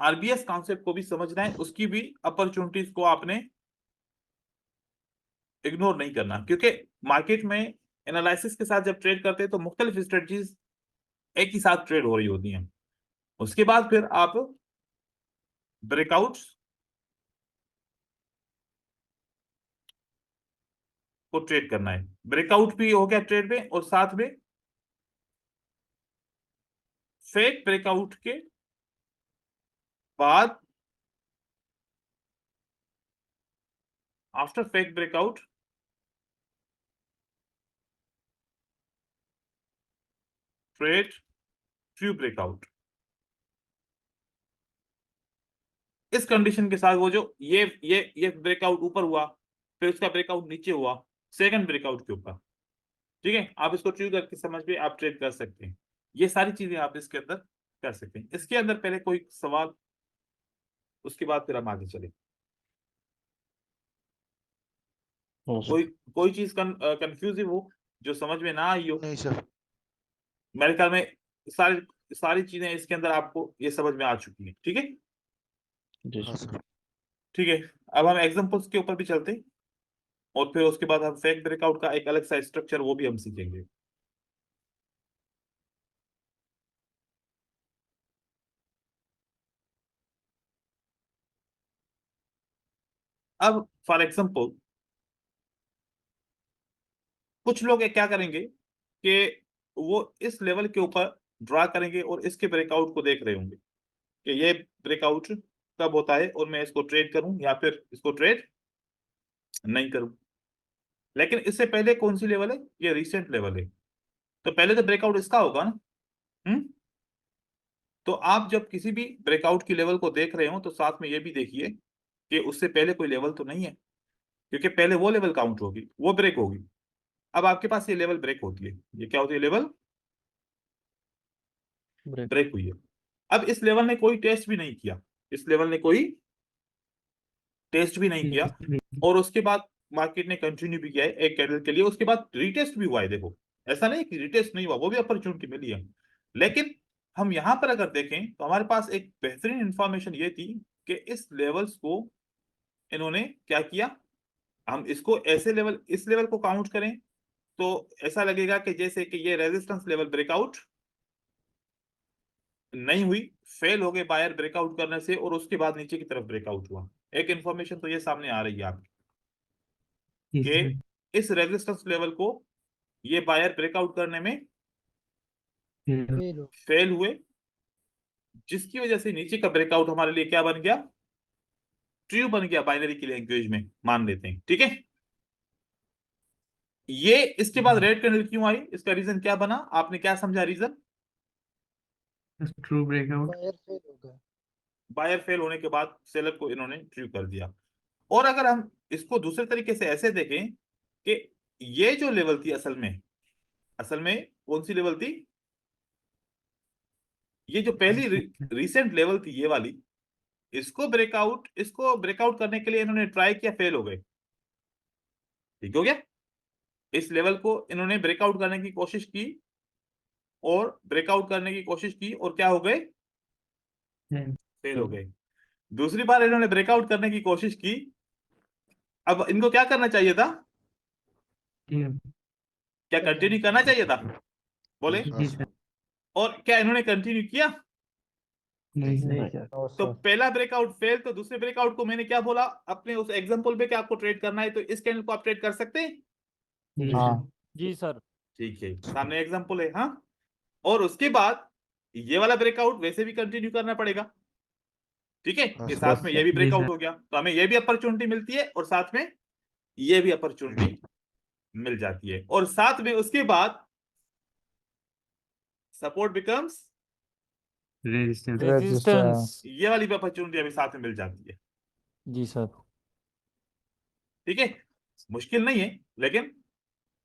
आरबीएस कॉन्सेप्ट को भी समझना है, उसकी भी अपॉर्चुनिटीज को आपने इग्नोर नहीं करना, क्योंकि मार्केट में एनालिसिस के साथ जब ट्रेड करते हैं तो मुख्तलिफ स्ट्रेटजीज एक ही साथ ट्रेड हो रही होती हैं। उसके बाद फिर आप ब्रेकआउट को ट्रेड करना है, ब्रेकआउट भी हो गया ट्रेड में, और साथ में फेक ब्रेकआउट के बाद, after fake breakout trade true breakout. इस कंडीशन के साथ वो जो ये ब्रेकआउट ऊपर हुआ, फिर उसका ब्रेकआउट नीचे हुआ सेकंड ब्रेकआउट के ऊपर, ठीक है। आप इसको ट्रू करके समझ के आप ट्रेड कर सकते हैं। ये सारी चीजें आप इसके अंदर कर सकते हैं। इसके अंदर पहले कोई सवाल, उसके बाद फिर हम आगे चले। कोई कोई चीज कंफ्यूजिव हो, जो समझ में ना आई हो? नहीं सर। मेरे ख्याल में सारी सारी चीजें इसके अंदर आपको ये समझ में आ चुकी है, ठीक है। हाँ सर। ठीक है, अब हम एग्जांपल्स के ऊपर भी चलते हैं और फिर उसके बाद हम फेक ब्रेकआउट का एक अलग सा स्ट्रक्चर वो भी हम सीखेंगे। अब फॉर एग्जांपल कुछ लोग क्या करेंगे कि वो इस लेवल के ऊपर ड्रा करेंगे और इसके ब्रेकआउट को देख रहे होंगे कि ये ब्रेकआउट कब होता है और मैं इसको ट्रेड करूं या फिर इसको ट्रेड नहीं करूं। लेकिन इससे पहले कौन सी लेवल है, ये रिसेंट लेवल है, तो पहले तो ब्रेकआउट इसका होगा ना। तो आप जब किसी भी ब्रेकआउट की लेवल को देख रहे हो तो साथ में ये भी देखिए कि उससे पहले कोई लेवल तो नहीं है, क्योंकि पहले वो लेवल काउंट होगी, वो ब्रेक होगी। अब आपके पास ये लेवल ब्रेक होती है, ये क्या होती है, लेवल ब्रेक हुई है। अब इस लेवल ने कोई टेस्ट भी नहीं किया, इस लेवल ने कोई टेस्ट भी नहीं किया, और उसके बाद मार्केट ने कंटिन्यू भी किया है एक कैंडल के लिए, उसके बाद रिटेस्ट भी हुआ है। देखो ऐसा नहीं कि रिटेस्ट नहीं हुआ, वो भी अपॉर्चुनिटी मिली है, लेकिन हम यहां पर अगर देखें तो हमारे पास एक बेहतरीन इंफॉर्मेशन ये थी कि इस लेवल्स को इन्होंने क्या किया, हम इसको ऐसे लेवल, इस लेवल को काउंट करें तो ऐसा लगेगा कि जैसे कि ये रेजिस्टेंस लेवल ब्रेकआउट नहीं हुई, फेल हो गए बायर ब्रेकआउट करने से, और उसके बाद नीचे की तरफ ब्रेकआउट हुआ। एक इंफॉर्मेशन तो ये सामने आ रही है आपकी जी सर कि इस रेजिस्टेंस लेवल को ये बायर ब्रेकआउट करने में फिर फेल हो फेल हुए, जिसकी वजह से नीचे का ब्रेकआउट हमारे लिए क्या बन गया, ट्रू बन गया, बाइनरी की लैंग्वेज में मान लेते हैं। ठीक है, ये इसके बाद रेड कैंडल क्यों आई, इसका रीजन क्या बना, आपने क्या समझा reason? True breakout buyer fail हो गया। बायर फेल होने के बाद सेलर को इन्होंने ट्रू कर दिया। और अगर हम इसको दूसरे तरीके से ऐसे देखें कि ये जो लेवल थी असल में कौन सी लेवल थी, ये जो पहली रीसेंट लेवल थी ये वाली, इसको ब्रेकआउट करने के लिए इन्होंने ट्राई किया, फेल हो गए। ठीक हो गया, इस लेवल को इन्होंने ब्रेकआउट करने की कोशिश की और क्या हो गए, फेल हो गए। दूसरी बार इन्होंने ब्रेकआउट करने की कोशिश की, अब इनको क्या करना चाहिए था, क्या कंटिन्यू करना चाहिए था, बोले? हाँ सर। और क्या इन्होंने कंटिन्यू किया? नहीं सर नहीं सर। तो पहला ब्रेकआउट फेल, तो दूसरे ब्रेकआउट को मैंने क्या बोला अपने उस एग्जांपल पे कि आपको ट्रेड करना है तो इस कैंडल को आप ट्रेड कर सकते हैं। जी हाँ सर जी सर। ठीक है, सामने एग्जांपल है। हाँ, और उसके बाद ये वाला ब्रेकआउट वैसे भी कंटिन्यू करना पड़ेगा। ठीक है, हाँ ये सर। साथ में ये भी जी ब्रेकआउट सर। हो गया, तो हमें ये भी अपॉर्चुनिटी मिलती है और साथ में ये भी अपॉर्चुनिटी मिल जाती है, और साथ में उसके बाद सपोर्ट बिकम्स, रेजिस्टेंस रेजिस्टेंस। ये वाली भी अपॉर्चुनिटी अभी साथ में मिल जाती है। जी सर। ठीक है, मुश्किल नहीं है, लेकिन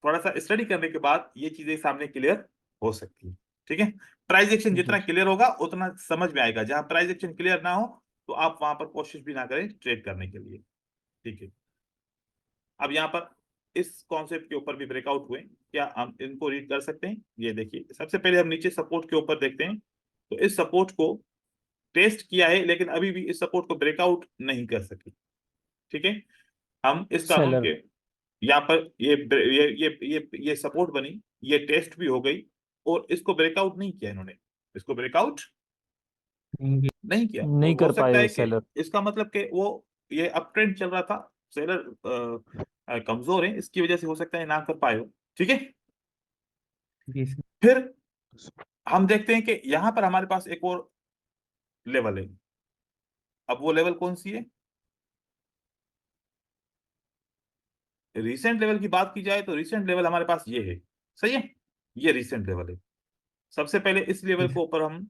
थोड़ा सा स्टडी करने के बाद ये चीजें सामने क्लियर हो सकती है। ठीक है, प्राइस एक्शन जितना क्लियर होगा उतना समझ में आएगा, जहां प्राइस एक्शन क्लियर ना हो तो आप वहां पर कोशिश भी ना करें ट्रेड करने के लिए। ठीक है, अब यहाँ पर इस कॉन्सेप्ट के ऊपर भी ब्रेकआउट हुए, क्या हम इनको रीड कर सकते हैं? ये देखिए, सबसे पहले हम नीचे सपोर्ट के ऊपर देखते हैं, तो इस सपोर्ट को टेस्ट किया है लेकिन अभी भी इस सपोर्ट को ब्रेकआउट नहीं कर सके। ठीक है, हम इस कानून Seller. के यहाँ पर ये सपोर्ट बनी, ये टेस्ट भी हो गई और इसको ब्रेकआउट नहीं किया इन्होंने, इसको ब्रेकआउट नहीं किया। नहीं हो कर सकता पाए है कि सेलर। इसका मतलब कि वो ये अप ट्रेंड चल रहा था, सेलर कमजोर है, इसकी वजह से हो सकता है ना कर पाए हो। ठीक है, जी सर फिर हम देखते हैं कि यहाँ पर हमारे पास एक और लेवल है। अब वो लेवल कौन सी है? रीसेंट लेवल की बात की जाए तो रीसेंट लेवल हमारे पास ये है, सही है, ये रीसेंट लेवल है। सबसे पहले इस लेवल के ऊपर हम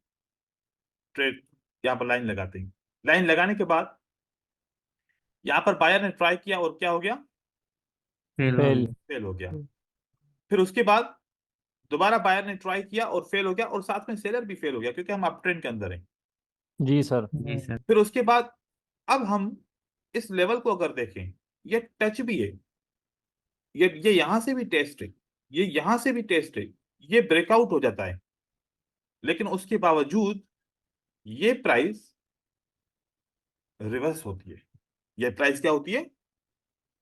ट्रेड यहाँ पर लाइन लगाते हैं। लाइन लगाने के बाद यहाँ पर बायर ने ट्राई किया और क्या हो गया, फेल। फेल हो गया। फिर उसके बाद दोबारा बायर ने ट्राई किया और फेल हो गया, और साथ में सेलर भी फेल हो गया क्योंकि हम अप ट्रेंड के अंदर हैं। जी सर। जी सर फिर उसके बाद अब हम इस लेवल को अगर देखें, ये टच भी है, ये यहां से भी टेस्ट है, ये यहां से भी टेस्ट है, ये ब्रेकआउट हो जाता है, लेकिन उसके बावजूद ये प्राइस रिवर्स होती है। ये प्राइस क्या होती है?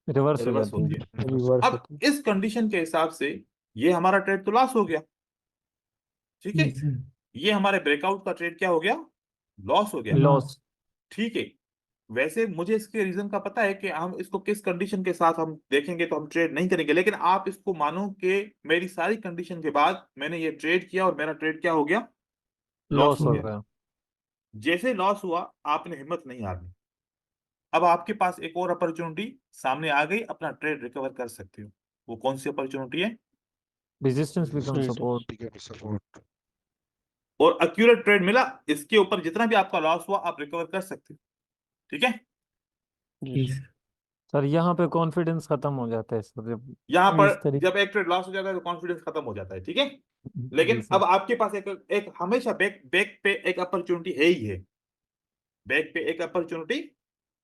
रिवर्स हो रिवर्स जाती होती है। है। रिवर्स अब इस कंडीशन के हिसाब से ये हमारा ट्रेड तो लॉस हो गया। ठीक है, जी सर ये हमारे ब्रेकआउट का ट्रेड क्या हो गया, लॉस हो गया। लॉस। ठीक है, वैसे मुझे इसके रीजन का पता है कि हम इसको किस कंडीशन के साथ हम देखेंगे तो हम ट्रेड नहीं करेंगे, लेकिन आप इसको मानो कि मेरी सारी कंडीशन के बाद मैंने ये ट्रेड किया और मेरा ट्रेड क्या हो गया, लॉस हो गया। गया। जैसे लॉस हुआ आपने हिम्मत नहीं हारनी, अब आपके पास एक और अपॉर्चुनिटी सामने आ गई, अपना ट्रेड रिकवर कर सकते हो। वो कौन सी अपॉर्चुनिटी है? Resistance become Resistance. सपोर्ट। ठीक है सपोर्ट। और एक्यूरेट ट्रेड मिला, इसके ऊपर जितना भी आपका लॉस हुआ आप रिकवर कर सकते हो। ठीक है, जी सर सर यहाँ पे कॉन्फिडेंस खत्म हो जाता है सर जब यहाँ इस पर तरीके। जब एक ट्रेड लॉस हो जाता है तो कॉन्फिडेंस खत्म हो जाता है। ठीक है, जी लेकिन सर। अब आपके पास एक हमेशा बैक पे एक अपॉर्चुनिटी है ही है, बैक पे एक अपॉर्चुनिटी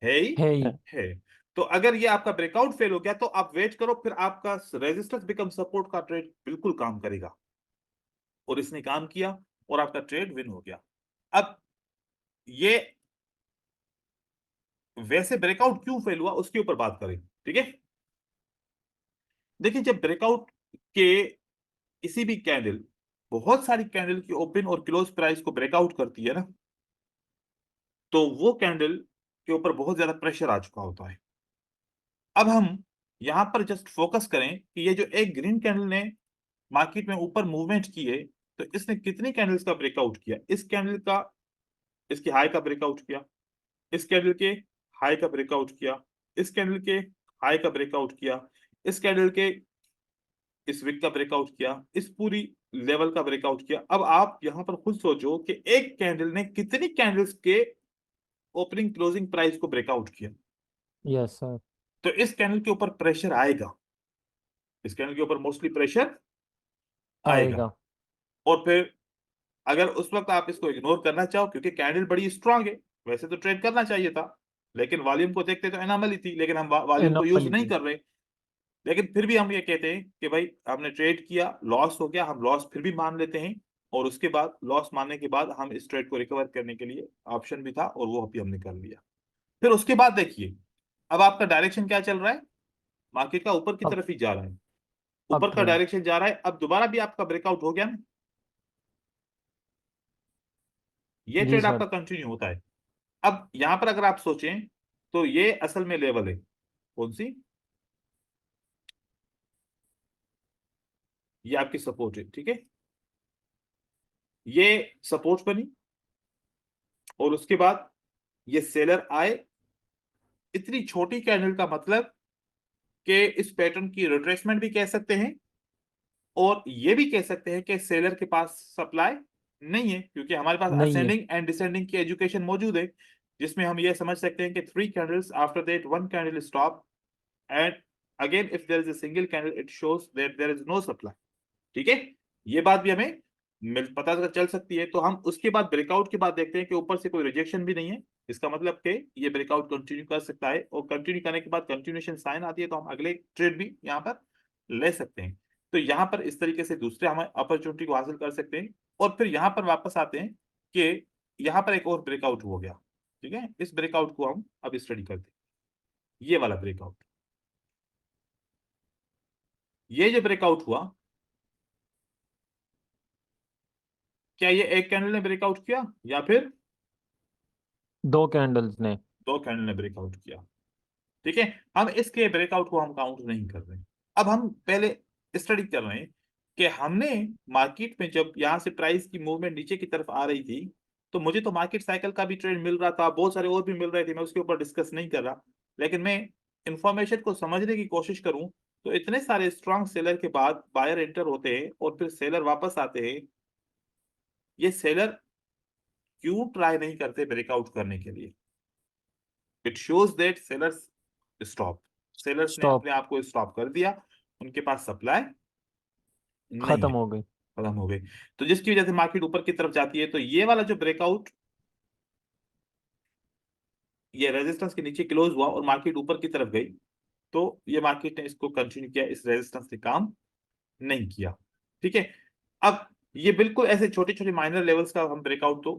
है ही है ही। है। तो अगर ये आपका ब्रेकआउट फेल हो गया तो आप वेट करो, फिर आपका रेजिस्टेंस बिकम सपोर्ट का ट्रेड बिल्कुल काम करेगा, और इसने काम किया। और आपका ट्रेड विन हो गया। अब ये वैसे ब्रेकआउट क्यों फेल हुआ उसके ऊपर बात करें, ठीक है। देखिए, जब ब्रेकआउट के किसी भी कैंडल बहुत सारी कैंडल की ओपन और क्लोज प्राइस को ब्रेकआउट करती है ना, तो वो कैंडल के ऊपर बहुत ज्यादा प्रेशर आ चुका होता है। अब हम यहां पर जस्ट फोकस करें कि ये जो एक ग्रीन कैंडल ने मार्केट में ऊपर मूवमेंट की है, तो इसने कितनी कैंडल्स का ब्रेकआउट किया। इस कैंडल का, इसकी हाई का ब्रेकआउट किया, इस कैंडल के हाई का ब्रेकआउट किया, इस कैंडल के हाई का ब्रेकआउट किया, इस कैंडल के इस विक का ब्रेकआउट किया, इस पूरी लेवल का ब्रेकआउट किया। अब आप यहां पर खुद सोचो कि एक कैंडल ने कितनी कैंडल्स के ओपनिंग क्लोजिंग प्राइस को ब्रेकआउट किया। Yes sir. तो इस कैंडल के ऊपर प्रेशर आएगा, इस कैंडल के ऊपर मोस्टली प्रेशर आएगा। आएगा। और फिर अगर उस वक्त आप इसको इग्नोर करना चाहो, क्योंकि कैंडल बड़ी स्ट्रांग है, वैसे तो ट्रेड करना चाहिए था, लेकिन वॉल्यूम को देखते तो एनॉमली थी, लेकिन हम वॉल्यूम को यूज Anomaly नहीं थी। कर रहे। लेकिन फिर भी हम ये कहते हैं कि भाई हमने ट्रेड किया, लॉस हो गया, हम लॉस फिर भी मान लेते हैं, और उसके बाद लॉस मानने के बाद हम इस ट्रेड को रिकवर करने के लिए ऑप्शन भी था और वो भी हमने कर लिया। फिर उसके बाद देखिए, अब आपका डायरेक्शन क्या चल रहा है, मार्केट का ऊपर की अब तरफ ही जा रहा है, अब ऊपर का ट्रेंड। डायरेक्शन जा रहा है। अब दोबारा भी आपका ब्रेकआउट हो गया ना, ये जी ट्रेड सर। आपका कंटिन्यू होता है। अब यहां पर अगर आप सोचें तो ये असल में लेवल है, कौन सी, ये आपकी सपोर्ट है, ठीक है। ये सपोर्ट बनी और उसके बाद ये सेलर आए। इतनी छोटी कैंडल का मतलब कि इस पैटर्न की रिट्रेसमेंट भी कह सकते हैं, और ये भी कह सकते हैं कि सेलर के पास सप्लाई नहीं है, क्योंकि हमारे पास नहीं है। असेंडिंग एंड डिसेंडिंग की एजुकेशन मौजूद है, जिसमें हम ये समझ सकते हैं कि 3 candles after that 1 candle stop, and again if there is a single candle it shows that there is no supply, ठीक है। ये बात भी हमें पता चल सकती है। तो हम उसके बाद ब्रेकआउट के बाद देखते हैं कि ऊपर से कोई रिजेक्शन भी नहीं है, इसका मतलब कि ये ब्रेकआउट कंटिन्यू कर सकता है, और कंटिन्यू करने के बाद कंटिन्यूएशन साइन आती है, तो हम अगले ट्रेड भी यहाँ पर ले सकते हैं। तो यहाँ पर इस तरीके से दूसरे हम अपॉर्चुनिटी को हासिल कर सकते हैं। और फिर यहाँ पर वापस आते हैं कि यहाँ पर एक और ब्रेकआउट हो गया, ठीक है। इस ब्रेकआउट को हम अब स्टडी करते हैं, ये वाला ब्रेकआउट, ये जो ब्रेकआउट हुआ, क्या ये एक कैंडल ने ब्रेकआउट किया या फिर 2 कैंडल्स ने। 2 कैंडल ने ब्रेकआउट किया, ठीक है। हम इसके ब्रेकआउट को हम काउंट नहीं कर रहे। अब हम पहले स्टडी कर रहे हैं कि हमने मार्केट में जब यहां से प्राइस की मूवमेंट नीचे की तरफ आ रही थी, तो मुझे तो मार्केट साइकिल का भी ट्रेंड मिल रहा था, बहुत सारे और भी मिल रहे थे, मैं उसके ऊपर डिस्कस नहीं कर रहा, लेकिन मैं इंफॉर्मेशन को समझने की कोशिश करूं तो इतने सारे स्ट्रांग सेलर के बाद बायर एंटर होते हैं और फिर सेलर वापस आते हैं। ये सेलर क्यों ट्राई नहीं करते ब्रेकआउट करने के लिए? It shows that sellers stop, sellers ने स्टॉप। अपने आप को स्टॉप कर दिया, उनके पास सप्लाई नहीं खत्म है, हो गई। खत्म हो गई। तो जिसकी वजह से मार्केट ऊपर की तरफ जाती है। तो ये वाला जो ब्रेकआउट, ये रेजिस्टेंस के नीचे क्लोज हुआ और मार्केट ऊपर की तरफ गई, तो ये मार्केट ने इसको कंटिन्यू किया, इस रेजिस्टेंस ने काम नहीं किया, ठीक है। अब ये बिल्कुल ऐसे छोटे छोटे माइनर लेवल्स का हम ब्रेकआउट तो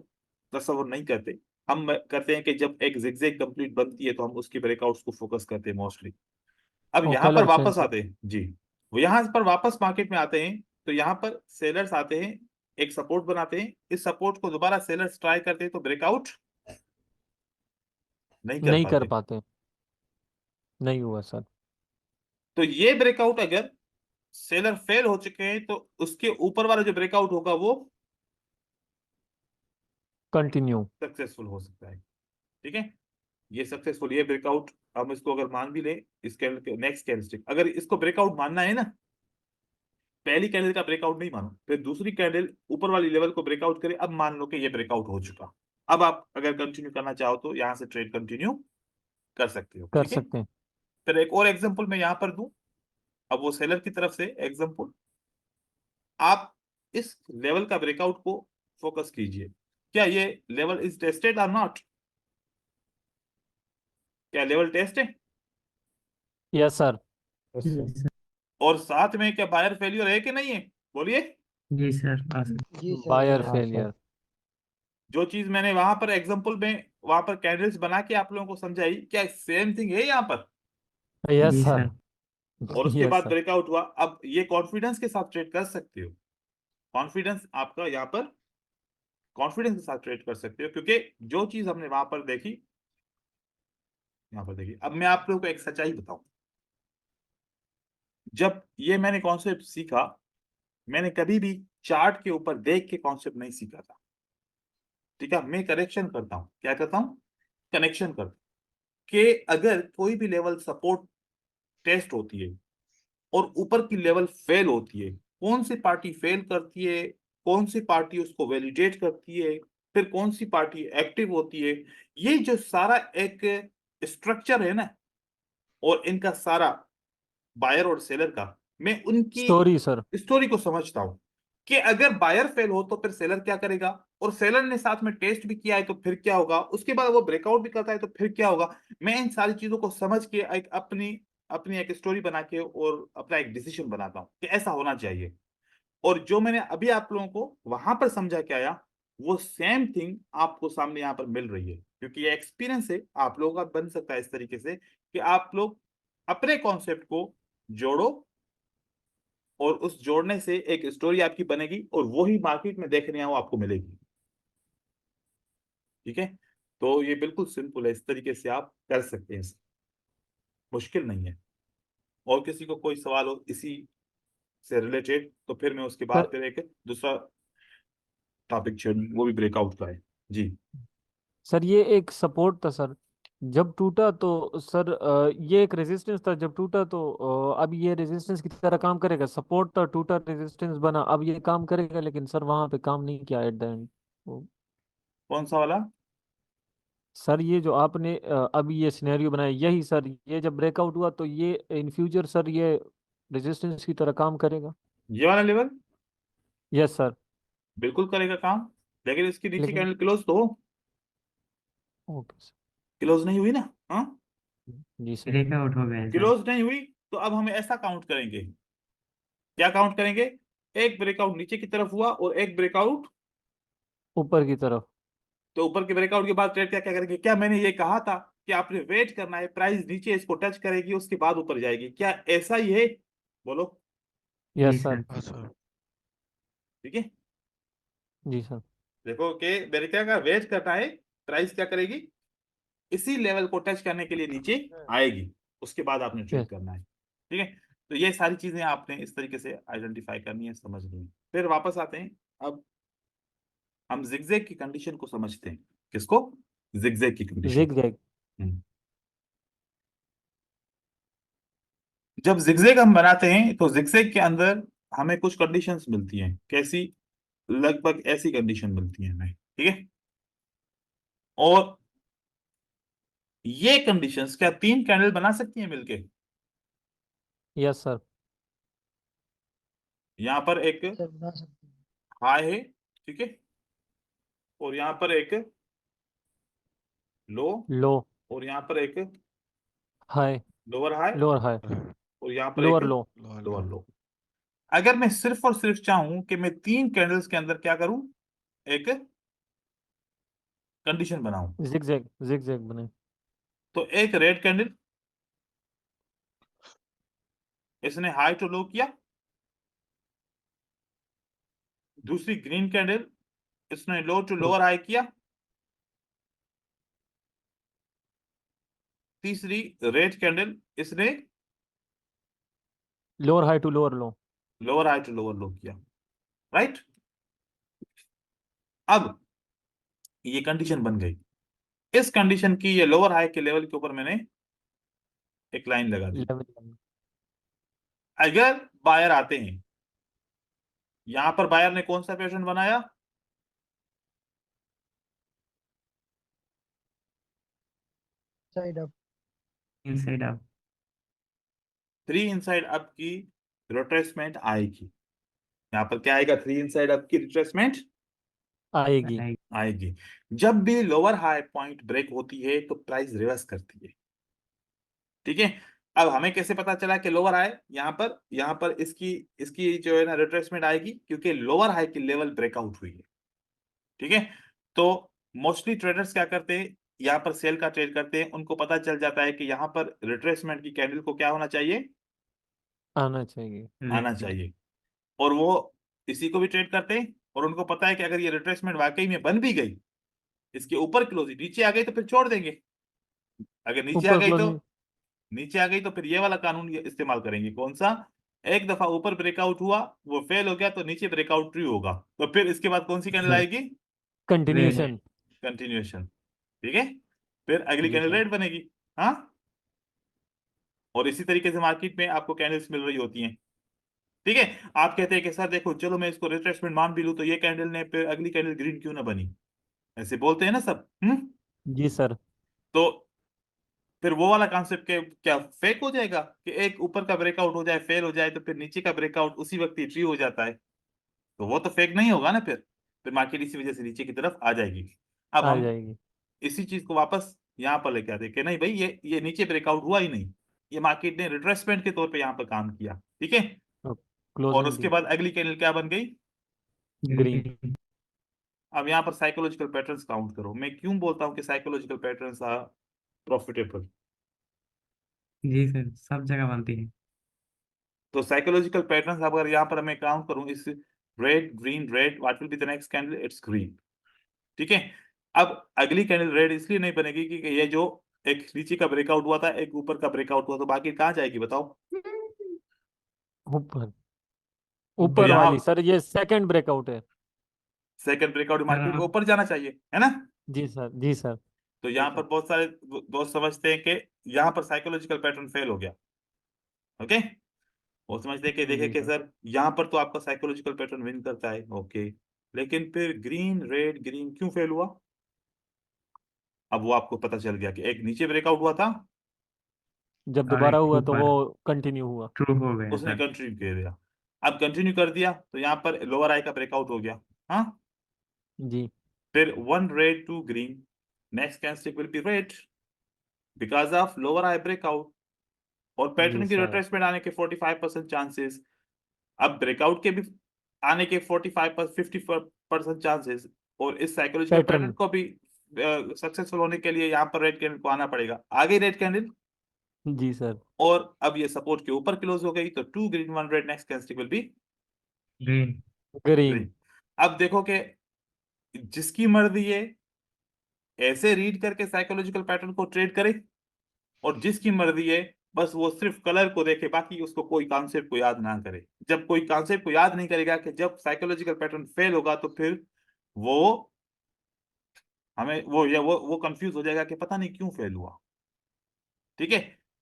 तस्वर नहीं करते, हम करते हैं कि जब एक जिगजैग कंप्लीट बनती है तो हम उसके ब्रेकआउट्स को फोकस करते हैं मोस्टली। अब और यहां पर कलर वापस चेंज। आते हैं जी, वो यहां पर वापस मार्केट में आते हैं, तो यहां पर सेलर्स आते हैं, एक सपोर्ट बनाते हैं, इस सपोर्ट को दोबारा सेलर्स ट्राई करते हैं तो ब्रेकआउट नहीं कर नहीं कर पाते। पाते। नहीं हुआ सर। तो ये ब्रेकआउट अगर सेलर फेल हो चुके हैं तो उसके ऊपर वाला जो ब्रेकआउट होगा वो कंटिन्यू। सक्सेसफुल हो सकता है, ठीक है। ये सक्सेसफुल, ये ब्रेकआउट हम इसको अगर मान भी ले, इस कैंडल के नेक्स्ट कैंडलस्टिक अगर इसको ब्रेकआउट मानना है ना, पहली कैंडल का ब्रेकआउट नहीं मानो, फिर दूसरी कैंडल ऊपर वाली लेवल को ब्रेकआउट करे, अब मान लो कि ये ब्रेकआउट हो चुका। अब आप अगर कंटिन्यू करना चाहो तो यहां से ट्रेड कंटिन्यू कर सकते हो, कर ठीक है। सकते हैं। फिर एक और एग्जांपल मैं यहां पर दूं, अब वो सेलर की तरफ से एग्जांपल, आप इस लेवल का ब्रेकआउट को फोकस कीजिए, क्या ये लेवल इज टेस्टेड और नॉट, क्या लेवल टेस्ट है, यस सर। Yes, sir. और साथ में क्या बायर फेल्यूर है कि नहीं है, बोलिए। जी सर आसन जी सर बायर हाँ, फेलियर। जो चीज मैंने वहां पर एग्जांपल में वहां पर कैंडल्स बना के आप लोगों को समझाई, क्या सेम थिंग है यहाँ पर? यस जी सर। सर और उसके यस बाद सर। ब्रेकआउट हुआ। अब ये कॉन्फिडेंस के साथ ट्रेड कर सकते हो, कॉन्फिडेंस आपका यहाँ पर कॉन्फिडेंस के साथ ट्रेड कर सकते हो, क्योंकि जो चीज हमने वहां पर देखी यहाँ पर देखी। अब मैं आप लोगों को एक सच्चाई बताऊं, जब ये मैंने कॉन्सेप्ट सीखा, मैंने कभी भी चार्ट के ऊपर देख के कॉन्सेप्ट नहीं सीखा था। ठीक है, मैं करेक्शन करता हूं। क्या करता हूं? कनेक्शन करता हूं कि अगर कोई भी लेवल सपोर्ट टेस्ट होती है और ऊपर की लेवल फेल होती है, कौन सी पार्टी फेल करती है, कौन सी पार्टी उसको वैलिडेट करती है, फिर कौन सी पार्टी एक्टिव होती है, ये जो सारा एक स्ट्रक्चर है ना, और इनका सारा बायर और सेलर का, मैं उनकी स्टोरी सर। स्टोरी को समझता हूं कि अगर बायर फेल हो तो फिर सेलर क्या करेगा, और सेलर ने साथ में टेस्ट भी किया है तो फिर क्या होगा, उसके बाद वो ब्रेकआउट भी करता है तो फिर क्या होगा। मैं इन सारी चीजों को समझ के एक अपनी अपनी एक स्टोरी बना के और अपना एक डिसीजन बनाता हूं कि ऐसा होना चाहिए। और जो मैंने अभी आप लोगों को वहां पर समझा के आया, वो सेम थिंग आपको सामने यहाँ पर मिल रही है, क्योंकि ये एक्सपीरियंस है आप लोगों का। बन सकता है इस तरीके से कि आप लोग अपने कॉन्सेप्ट को जोड़ो, और उस जोड़ने से एक स्टोरी आपकी बनेगी, और वही मार्केट में देखने आओ आपको मिलेगी। ठीक है, तो ये बिल्कुल सिंपल है, इस तरीके से आप कर सकते हैं, मुश्किल नहीं है। और किसी को कोई सवाल हो इसी से रिलेटेड, तो फिर मैं उसके बाद सर फिर एक दूसरा टॉपिक छेड़ूं, वो भी ब्रेकआउट का है। जी। सर ये एक सपोर्ट था सर, जब टूटा तो सर ये एक रेजिस्टेंस था, जब टूटा तो अब ये रेजिस्टेंस की तरह काम करेगा। सपोर्ट था, टूटा, रेजिस्टेंस बना, अब ये काम करेगा, लेकिन सर वहां पे काम नहीं किया एट द एंड। कौन सा वाला? सर ये जो आपने अभी ये सिनेरियो बनाया, यही सर, ये जब ब्रेकआउट हुआ तो ये इन फ्यूचर सर ये रेजिस्टेंस की तरह काम करेगा। ये वाला लेवल यस सर। बिल्कुल करेगा काम, लेकिन इसकी नीचे लेकिन कैंडल क्लोज तो हो। Okay sir. क्लोज नहीं हुई ना? हाँ, जी सर। ब्रेकआउट हो गए सर क्लोज नहीं हुई तो अब हम ऐसा काउंट करेंगे। क्या काउंट करेंगे? एक ब्रेकआउट नीचे की तरफ हुआ और एक ब्रेकआउट, ऊपर की तरफ। तो ऊपर के ब्रेकआउट के बाद ट्रेड क्या क्या करेंगे? क्या मैंने ये कहा था कि आपने वेट करना है, प्राइस नीचे इसको टच करेगी उसके बाद ऊपर जाएगी? क्या ऐसा ही है? बोलो। जी यस सर। सर हाँ सर। ठीक है, जी सर। देखो कि मेरे क्या कहा, वेट करना है, प्राइस क्या करेगी, इसी लेवल को टच करने के लिए नीचे आएगी, उसके बाद आपने ट्रेड यस। करना है। ठीक है, तो ये सारी चीजें आपने इस तरीके से आइडेंटिफाई करनी है, समझनी है। फिर वापस आते हैं, अब हम जिगजैग की कंडीशन को समझते हैं। किसको? जिगजैग की कंडीशन। Zigzag. जब जिगजैग हम बनाते हैं तो जिगजैग के अंदर हमें कुछ कंडीशंस मिलती हैं। कैसी? लगभग ऐसी कंडीशन मिलती है हमें। ठीक है, और ये कंडीशंस क्या तीन कैंडल बना सकती हैं मिलके? Yes sir. यहां पर एक सर बना सकते हैं। हाई है, ठीक है, और यहां पर एक लो, लो। और यहाँ पर एक high. Lower high, lower high. और यहाँ पर एक लोअर लो। लोअर लो। अगर मैं सिर्फ और सिर्फ चाहूं कि मैं तीन कैंडल्स के अंदर क्या करूं, एक कंडीशन बनाऊं, जिग जैग। जिग जैग बने। तो एक रेड कैंडल, इसने हाई टू लो किया। दूसरी ग्रीन कैंडल, इसने लो टू लोअर हाई किया। तीसरी रेड कैंडल, इसने lower high to lower low. Lower high to lower low किया। राइट, अब ये कंडीशन बन गई। इस कंडीशन की ये लोअर हाई के लेवल के ऊपर मैंने एक लाइन लगा दी। लेवल। अगर बायर आते हैं, यहां पर बायर ने कौन सा पैटर्न बनाया? Side up. Inside out 3 inside up की रिट्रेसमेंट आएगी। यहां पर क्या आएगा? 3 इनसाइड अप की रिट्रेसमेंट आएगी। आएगी। जब भी लोअर हाई पॉइंट ब्रेक होती है तो प्राइस रिवर्स करती है। ठीक है, अब हमें कैसे पता चला कि लोअर हाई यहाँ पर इसकी इसकी जो है ना रिट्रेसमेंट आएगी, क्योंकि लोअर हाई की लेवल ब्रेकआउट हुई है। ठीक है, तो मोस्टली ट्रेडर्स क्या करते हैं, यहाँ पर सेल का ट्रेड करते हैं, उनको पता चल जाता है कि यहाँ पर रिट्रेसमेंट की कैंडल को क्या होना चाहिए, आना चाहिए। आना चाहिए, और वो इसी को भी ट्रेड करते हैं, और उनको पता है कि अगर ये रिट्रेसमेंट वाकई में बन भी गई, इसके ऊपर क्लोजिंग नीचे आ गई तो फिर छोड़ देंगे, अगर नीचे आ ऊपर गई तो क्लोजिंग फिर ये वाला कानून ये इस्तेमाल करेंगे, कौन सा, एक दफा ऊपर ब्रेकआउट हुआ, वो फेल हो गया तो नीचे ब्रेकआउट ट्रू होगा, तो फिर इसके बाद कौन सी कैंडल आएगी, कंटिन्यूशन। कंटिन्यूएशन। ठीक है, फिर अगली जी कैंडल सर। रेड बनेगी। हाँ, और इसी तरीके से मार्केट में आपको कैंडल्स मिल रही होती हैं। ठीक है, आप कहते हैं कि सर देखो चलो मैं इसको रिट्रेसमेंट मान भी लूं तो ये कैंडल ने फिर अगली कैंडल ग्रीन क्यों ना बनी, ऐसे बोलते हैं ना सब। जी सर। तो फिर वो वाला कॉन्सेप्ट के क्या फेक हो जाएगा कि एक ऊपर का ब्रेकआउट हो जाए फेल हो जाए तो फिर नीचे का ब्रेकआउट उसी वक्त ही ट्री हो जाता है, तो वो तो फेक नहीं होगा ना, फिर मार्केट इसी वजह से नीचे की तरफ आ जाएगी। अब आ हम जाएगी। इसी चीज को वापस यहाँ पर लेके आते हैं कि नहीं भाई ये नीचे ब्रेकआउट हुआ ही नहीं, ये मार्केट ने रिट्रेसमेंट के तौर पे यहाँ पर काम किया। ठीक है, और क्लोजिंग उसके बाद अगली कैंडल क्या बन गई, ग्रीन। अब यहाँ पर साइकोलॉजिकल पैटर्न्स काउंट करो। मैं क्यों बोलता हूँ कि साइकोलॉजिकल पैटर्न्स आर प्रॉफिटेबल, जी सर, सब जगह बनती है। तो साइकोलॉजिकल पैटर्न्स अगर यहाँ पर मैं काउंट करूँ, इस red green red, what will be the next candle, it's green. ठीक है, अब अगली कैंडल रेड इसलिए नहीं बनेगी क्योंकि ये जो एक नीचे का ब्रेकआउट हुआ था एक ऊपर का ब्रेकआउट हुआ, तो बाकी कहाँ जाएगी बताओ, ऊपर। तो ऊपर यहाँ वाली सर, ये सेकंड ब्रेकआउट है। सेकंड ब्रेकआउट सर मार्केट को आप ऊपर जाना चाहिए, है ना। जी सर। जी सर। तो यहाँ पर बहुत सारे दोस्त समझते हैं कि यहाँ पर साइकोलॉजिकल पैटर्न फेल हो गया। ओके, वो समझते हैं कि देखे जी कि सर। सर यहाँ पर तो आपका साइकोलॉजिकल पैटर्न विन करता है, ओके, लेकिन फिर ग्रीन रेड ग्रीन क्यों फेल हुआ, अब वो आपको पता चल गया कि एक नीचे ब्रेकआउट हुआ था, जब और दोबारा एक हुआ तो ऊपर वो कंटिन्यू हुआ। ट्रू हो गया उसने सर। कंटिन्यू कर दिया, अब कंटिन्यू कर दिया तो यहाँ पर लोअर आई का ब्रेकआउट हो गया। हाँ, जी फिर one red two green, next candlestick will be red because of lower high breakout, और जी पैटर्न की सर। रिट्रेसमेंट आने के 45% चांसेस, अब ब्रेकआउट के भी आने के 50% चांसेस, और इस साइकोलॉजिकल पैटर्न पैटर्न। को भी सक्सेसफुल होने के लिए यहाँ पर रेड कैंडल को आना पड़ेगा, आगे रेड कैंडल, जी सर। और अब ये सपोर्ट के ऊपर क्लोज हो गई तो two green one red, next candlestick will be green. Green. Green. अब देखो कि जिसकी मर्जी है ऐसे रीड करके साइकोलॉजिकल पैटर्न को ट्रेड करे, और जिसकी मर्जी है बस वो सिर्फ कलर को देखे, बाकी उसको कोई कॉन्सेप्ट को याद ना करे। जब कोई कॉन्सेप्ट को याद नहीं करेगा कि जब साइकोलॉजिकल पैटर्न फेल होगा तो फिर वो हमें वो या वो कंफ्यूज हो जाएगा कि पता नहीं क्यों फेल हुआ। ठीक है,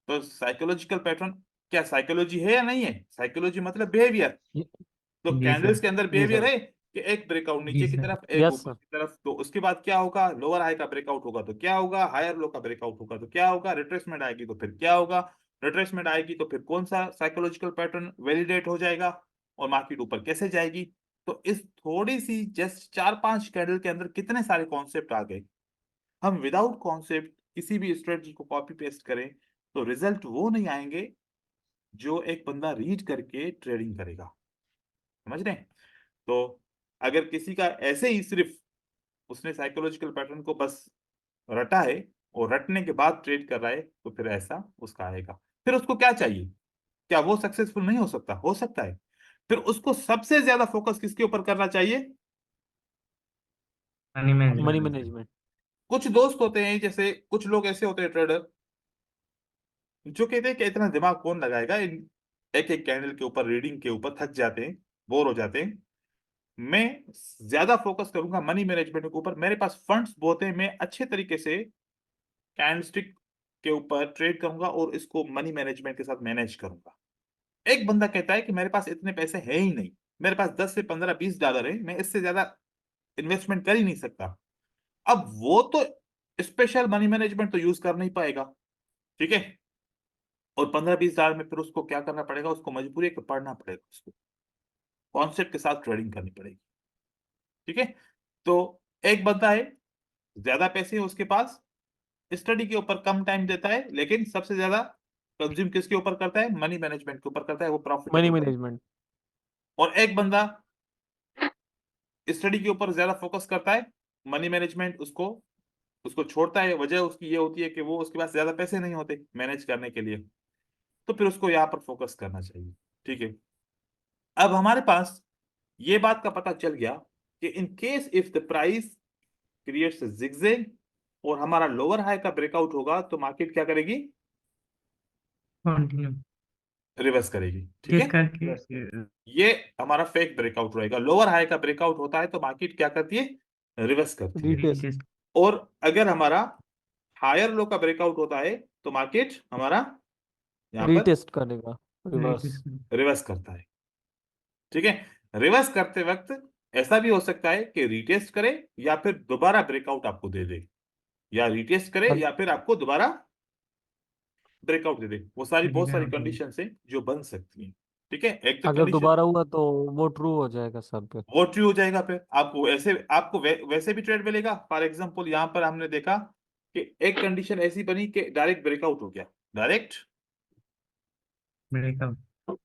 तो साइकोलॉजिकल पैटर्न क्या साइकोलॉजी है या नहीं है, साइकोलॉजी मतलब बिहेवियर, तो जी कैंडल्स सर। के अंदर जी बिहेवियर सर। है कि एक ब्रेकआउट जी नीचे की सर। तरफ एक यस ऊपर सर। की तरफ, तो उसके बाद क्या होगा, लोअर हाई का ब्रेकआउट होगा तो क्या होगा, हायर लो का ब्रेकआउट होगा तो क्या होगा, रिट्रेसमेंट आएगी तो फिर क्या होगा, रिट्रेसमेंट आएगी तो फिर कौन सा साइकोलॉजिकल पैटर्न वैलिडेट हो जाएगा, और मार्केट ऊपर कैसे जाएगी। तो इस थोड़ी सी जस्ट 4-5 कैंडल के अंदर कितने सारे कॉन्सेप्ट आ गए। हम विदाउट कॉन्सेप्ट किसी भी स्ट्रेटजी को कॉपी पेस्ट करें तो रिजल्ट वो नहीं आएंगे जो एक बंदा रीड करके ट्रेडिंग करेगा, समझ रहे हैं। तो अगर किसी का ऐसे ही सिर्फ उसने साइकोलॉजिकल पैटर्न को बस रटा है और रटने के बाद ट्रेड कर रहा है तो फिर ऐसा उसका आएगा। फिर उसको क्या चाहिए, क्या वो सक्सेसफुल नहीं हो सकता है। फिर उसको सबसे ज्यादा फोकस किसके ऊपर करना चाहिए, मनी मनी मैनेजमेंट। मैनेजमेंट। कुछ दोस्त होते हैं, जैसे कुछ लोग ऐसे होते हैं ट्रेडर जो कहते हैं कि इतना दिमाग कौन लगाएगा, एक एक कैंडल के ऊपर रीडिंग के ऊपर थक जाते हैं, बोर हो जाते हैं। मैं ज्यादा फोकस करूंगा मनी मैनेजमेंट के ऊपर, मेरे पास फंड्स बहुत हैं, मैं अच्छे तरीके से कैंडलस्टिक के ऊपर ट्रेड करूंगा और इसको मनी मैनेजमेंट के साथ मैनेज करूंगा। एक बंदा कहता है कि मेरे पास इतने पैसे है ही नहीं, मेरे पास 10 से 15 $20 है, मैं इससे ज्यादा इन्वेस्टमेंट कर ही नहीं सकता। अब वो तो स्पेशल मनी मैनेजमेंट तो यूज कर नहीं पाएगा। ठीक है, और 15-20 हजार में फिर उसको क्या करना पड़ेगा, उसको मजबूरी है कि पढ़ना पड़ेगा, उसको कॉन्सेप्ट के साथ ट्रेडिंग करनी पड़ेगी। ठीक है, तो एक बंदा है ज्यादा पैसे है उसके पास, स्टडी के ऊपर कम टाइम देता है, लेकिन सबसे ज्यादा कंज्यूम किसके ऊपर करता है? मनी मैनेजमेंट के ऊपर करता है, वो प्रॉफिट मनी मैनेजमेंट। और एक बंदा स्टडी के ऊपर ज्यादा फोकस करता है, मनी मैनेजमेंट उसको उसको छोड़ता है। वजह उसकी ये होती है कि वो उसके पास ज्यादा पैसे नहीं होते मैनेज करने के लिए, तो फिर उसको यहाँ पर फोकस करना चाहिए। ठीक है, अब हमारे पास ये बात का पता चल गया कि in case if the price creates zigzag और हमारा लोअर हाई का ब्रेकआउट होगा तो मार्केट क्या करेगी? कंटिन्यू रिवर्स करेगी। ठीक चेक है, करके ये हमारा फेक ब्रेकआउट रहेगा। लोअर हाई का ब्रेकआउट होता है तो मार्केट क्या करती है? रिवर्स करती है। रिटेस्ट। रीटेस्ट और अगर हमारा हायर लो का ब्रेकआउट होता है तो मार्केट हमारा यहाँ पर रिटेस्ट करेगा, रिवर्स। रीटेस्ट रिवर्स करता है। ठीक है, रिवर्स करते वक्त ऐसा भी हो सकता है कि रिटेस्ट करे या फिर दोबारा ब्रेकआउट आपको दे दे, या रिटेस्ट करे या फिर आपको दोबारा ब्रेकआउट दे दे। वो सारी बहुत सारी कंडीशन है जो बन सकती हैं। ठीक है, एक तो अगर कंडीशन दोबारा हुआ तो वो ट्रू हो जाएगा सर पे। वो ट्रू हो जाएगा, फिर आपको ऐसे आपको वैसे भी ट्रेड मिलेगा। फॉर एग्जांपल यहाँ पर हमने देखा कि एक कंडीशन ऐसी बनी कि डायरेक्ट ब्रेकआउट हो गया, डायरेक्ट ब्रेकआउट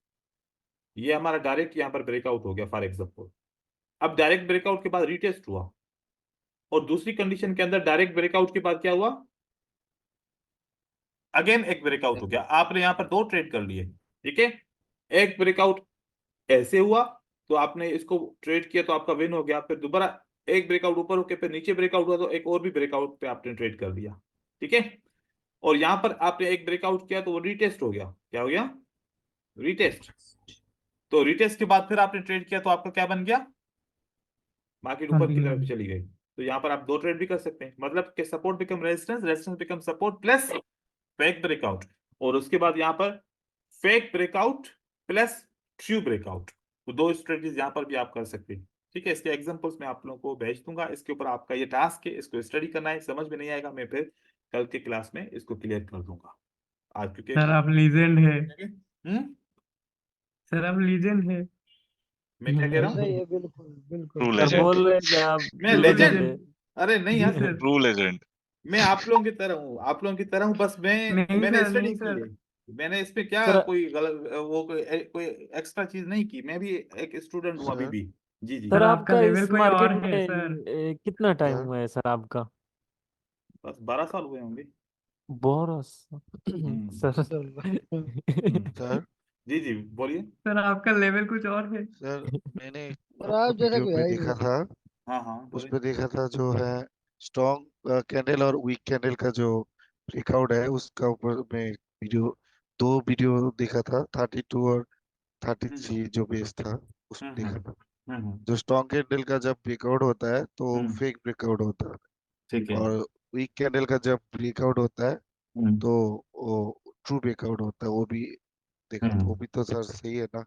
ये हमारा डायरेक्ट यहाँ पर ब्रेकआउट हो गया फॉर एग्जांपल। अब डायरेक्ट ब्रेकआउट के बाद रीटेस्ट हुआ, और दूसरी कंडीशन के अंदर डायरेक्ट ब्रेकआउट के बाद क्या हुआ? अगेन एक ब्रेकआउट हो गया। आपने यहाँ पर दो ट्रेड कर लिए। ठीक है, एक ब्रेकआउट ऐसे हुआ तो आपने इसको ट्रेड किया तो आपका विन हो गया। फिर दोबारा एक ब्रेकआउट ऊपर होके फिर नीचे ब्रेकआउट हुआ तो एक और भी ब्रेकआउट पे आपने ट्रेड कर दिया। ठीक है, और यहाँ पर आपने एक ब्रेकआउट किया तो वो रीटेस्ट हो गया। क्या हो गया? रीटेस्ट। तो रीटेस्ट के बाद फिर आपने ट्रेड किया तो आपका क्या बन गया? मार्केट ऊपर की तरफ चली गई। तो यहाँ पर आप दो ट्रेड भी कर सकते हैं, मतलब कि support become resistance, resistance become support plus fake breakout, और उसके बाद यहाँ पर fake breakout plus true breakout. तो दो स्ट्रेटजीज यहाँ पर भी आप कर सकते हैं। ठीक है, इसके एग्जांपल्स मैं आप लोगों को भेज दूंगा। इसके ऊपर आपका ये टास्क है, इसको स्टडी करना है। समझ में नहीं आएगा मैं फिर कल के क्लास में इसको क्लियर कर दूंगा। आज क्योंकि सर आप लीजेंड है हम्म सर आप लीजेंड है मैं क्या कह रहा सही हूँ? है, बिल्कुल बिल्कुल। ट्रू सर लेजेंड बोल रहे हैं कि आप मैं legend लेजेंड? है। अरे नहीं जी यार, सर ट्रू लेजेंड मैं आप लोगों की तरह हूँ, आप लोगों की तरह हूँ। बस नहीं मैंने सर स्टडी नहीं की सर है। मैंने इसमें क्या सर कोई गलत वो कोई एक्स्ट्रा चीज नहीं की। मैं भी एक स्टूडेंट हूँ अभी सर भी। जी जी, सर सर आपका आपका लेवल इस कोई मार्केट और में है सर कितना टाइम सर हुआ है सर आपका? बस 12 साल हुए होंगे। बोरस। सर सर जी जी, बोलिए। सर आपका लेवल कुछ और है सर मैंने और आप जैसा वीडियो कोई पे है ही देखा नहीं। था, हाँ हाँ, उस बोलिए। पे देखा था जो है स्ट्रॉन्ग कैंडल और वीक कैंडल का जो ब्रेकआउट है उसका ऊपर में वीडियो, दो वीडियो देखा था, 32 और हम्म 33 जो बेस था उसमें हम्म देखा हम्म था। हम्म, जो स्ट्रॉन्ग कैंडल का जब ब्रेकआउट होता है तो हम्म, फेक ब्रेकआउट होता है, ठीक है। और वीक कैंडल का जब ब्रेकआउट होता है हम्म तो वो ट्रू ब्रेकआउट होता है। वो भी देखा था, वो हम्म भी तो सर सही है ना?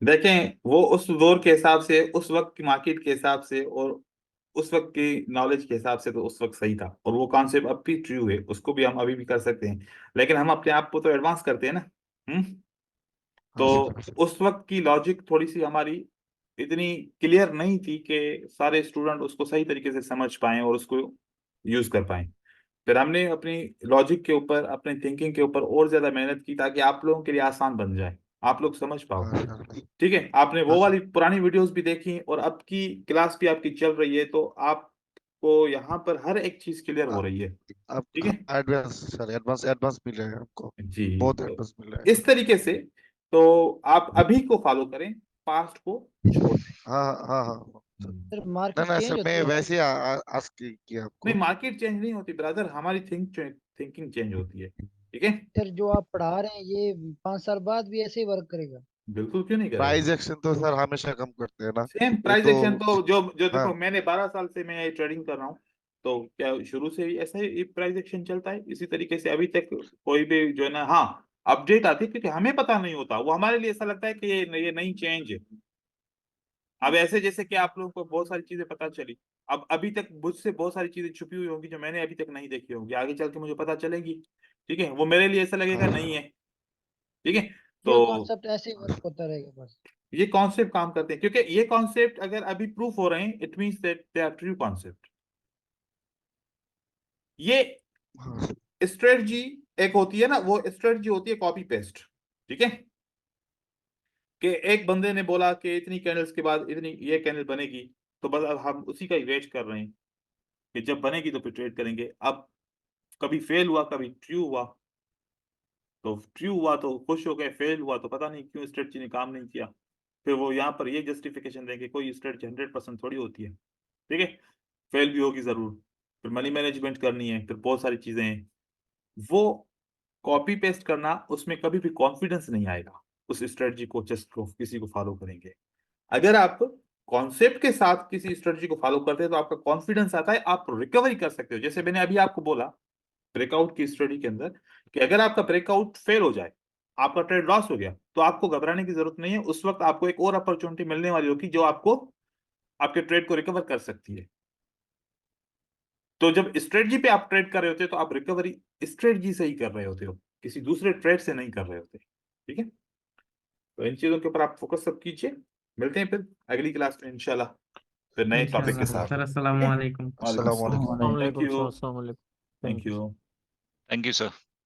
देखें, वो उस दौर के हिसाब से, उस वक्त की मार्केट के हिसाब से और उस वक्त की नॉलेज के हिसाब से तो उस वक्त सही था, और वो कॉन्सेप्ट अब भी ट्रू है, उसको भी हम अभी भी कर सकते हैं। लेकिन हम अपने आप को तो एडवांस करते हैं ना। तो हाँ सर, हाँ सर। उस वक्त की लॉजिक थोड़ी सी हमारी इतनी क्लियर नहीं थी कि सारे स्टूडेंट उसको सही तरीके से समझ पाएं और उसको यूज कर पाएं। फिर हमने अपनी लॉजिक के ऊपर, अपने थिंकिंग के ऊपर और ज्यादा मेहनत की ताकि आप लोगों के लिए आसान बन जाए, आप लोग समझ पाओ। हाँ सर, ठीक है, आपने हाँ वो सर। वाली पुरानी वीडियोस भी देखी और अब की क्लास भी आपकी चल रही है, तो आपको यहाँ पर हर एक चीज क्लियर हो रही है। अब ठीक है एडवांस सर, एडवांस एडवांस मिल रहा है हमको, जी, बहुत तो एडवांस मिल रहा है इस सर। तरीके से तो आप अभी को फॉलो करें, पास्ट को छोड़ दें। हाँ हाँ हाँ हाँ सर। सर ना मार्केट ना चेंज सर, होती मैं है ना। वैसे आस्क किया नहीं, आपको। मार्केट चेंज नहीं होती ब्रदर, हमारी थिंकिंग चेंज होती है। ठीक है, सर जो आप पढ़ा रहे हैं ये 5 साल बाद भी ऐसे ही वर्क करेगा। बिल्कुल क्यों नहीं करेगा। प्राइस एक्शन तो सर हमेशा कम करते हैं ना, सेम ये प्राइस तो। एक्शन तो जो जो हाँ देखो, मैंने 12 साल से मैं ट्रेडिंग कर रहा हूँ, तो क्या शुरू से ही ऐसा ही प्राइस एक्शन चलता है इसी तरीके से अभी तक। कोई भी जो है ना, हाँ, अपडेट आती है क्योंकि हमें पता नहीं होता, वो हमारे लिए ऐसा लगता है कि ये नई चेंज है। अब ऐसे जैसे कि आप लोगों को बहुत सारी चीजें पता चली, अब अभी तक मुझसे बहुत सारी चीजें छुपी हुई होंगी जो मैंने अभी तक नहीं देखी होंगी, आगे चल के मुझे पता चलेगी। ठीक है, वो मेरे लिए ऐसा लगेगा हाँ नहीं है। ठीक है, ये तो कॉन्सेप्ट ऐसे ही वर्क होता रहेगा बस। ये कॉन्सेप्ट काम करते हैं क्योंकि ये कॉन्सेप्ट अगर अभी प्रूफ हो रहे हैं, it means that they are true concept. ये हाँ स्ट्रेटजी एक होती है ना, वो स्ट्रेटजी होती है कॉपी पेस्ट, ठीक है, कि एक बंदे ने बोला कि इतनी कैंडल्स के बाद इतनी ये कैंडल बनेगी, तो बस अब हम उसी का ही वेट कर रहे हैं कि जब बनेगी तो फिर ट्रेड करेंगे। अब कभी फेल हुआ, कभी ट्रू हुआ, तो ट्रू हुआ तो खुश हो गए, फेल हुआ तो पता नहीं क्यों स्ट्रेटजी ने काम नहीं किया। फिर वो यहाँ पर ये जस्टिफिकेशन देंगे, कोई स्ट्रेटजी 100% थोड़ी होती है, ठीक है, फेल भी होगी जरूर, फिर मनी मैनेजमेंट करनी है, फिर बहुत सारी चीजें हैं। वो कॉपी पेस्ट करना, उसमें कभी भी कॉन्फिडेंस नहीं आएगा उस स्ट्रेटजी को जस्ट को किसी को फॉलो करेंगे। अगर आप कॉन्सेप्ट के साथ किसी स्ट्रेटजी को फॉलो करते हैं तो आपका कॉन्फिडेंस आता है, आप रिकवरी कर सकते हो। जैसे मैंने अभी आपको बोला ब्रेकआउट की स्टडी के अंदर कि अगर आपका ब्रेकआउट फेल हो जाए, आपका ट्रेड लॉस हो गया, तो आपको घबराने की जरूरत नहीं है। उस वक्त आपको एक और अपॉर्चुनिटी मिलने वाली होगी जो आपको आपके ट्रेड को रिकवर कर सकती है। तो जब स्ट्रेटजी पे आप ट्रेड कर रहे होते हो तो आप रिकवरी स्ट्रेटजी से ही कर रहे होते हो, किसी दूसरे ट्रेड से नहीं कर रहे होते, ठीक है। तो इन चीजों के ऊपर आप फोकस सब कीजिए। मिलते हैं फिर अगली क्लास में इंशाल्लाह, फिर नए टॉपिक के इंशाल्लाह साथ। सर, अस्सलाम वालेकुम। अस्सलाम वालेकुम। थैंक अस्सलाम यू, वालेकुम, thank you. Thank you sir.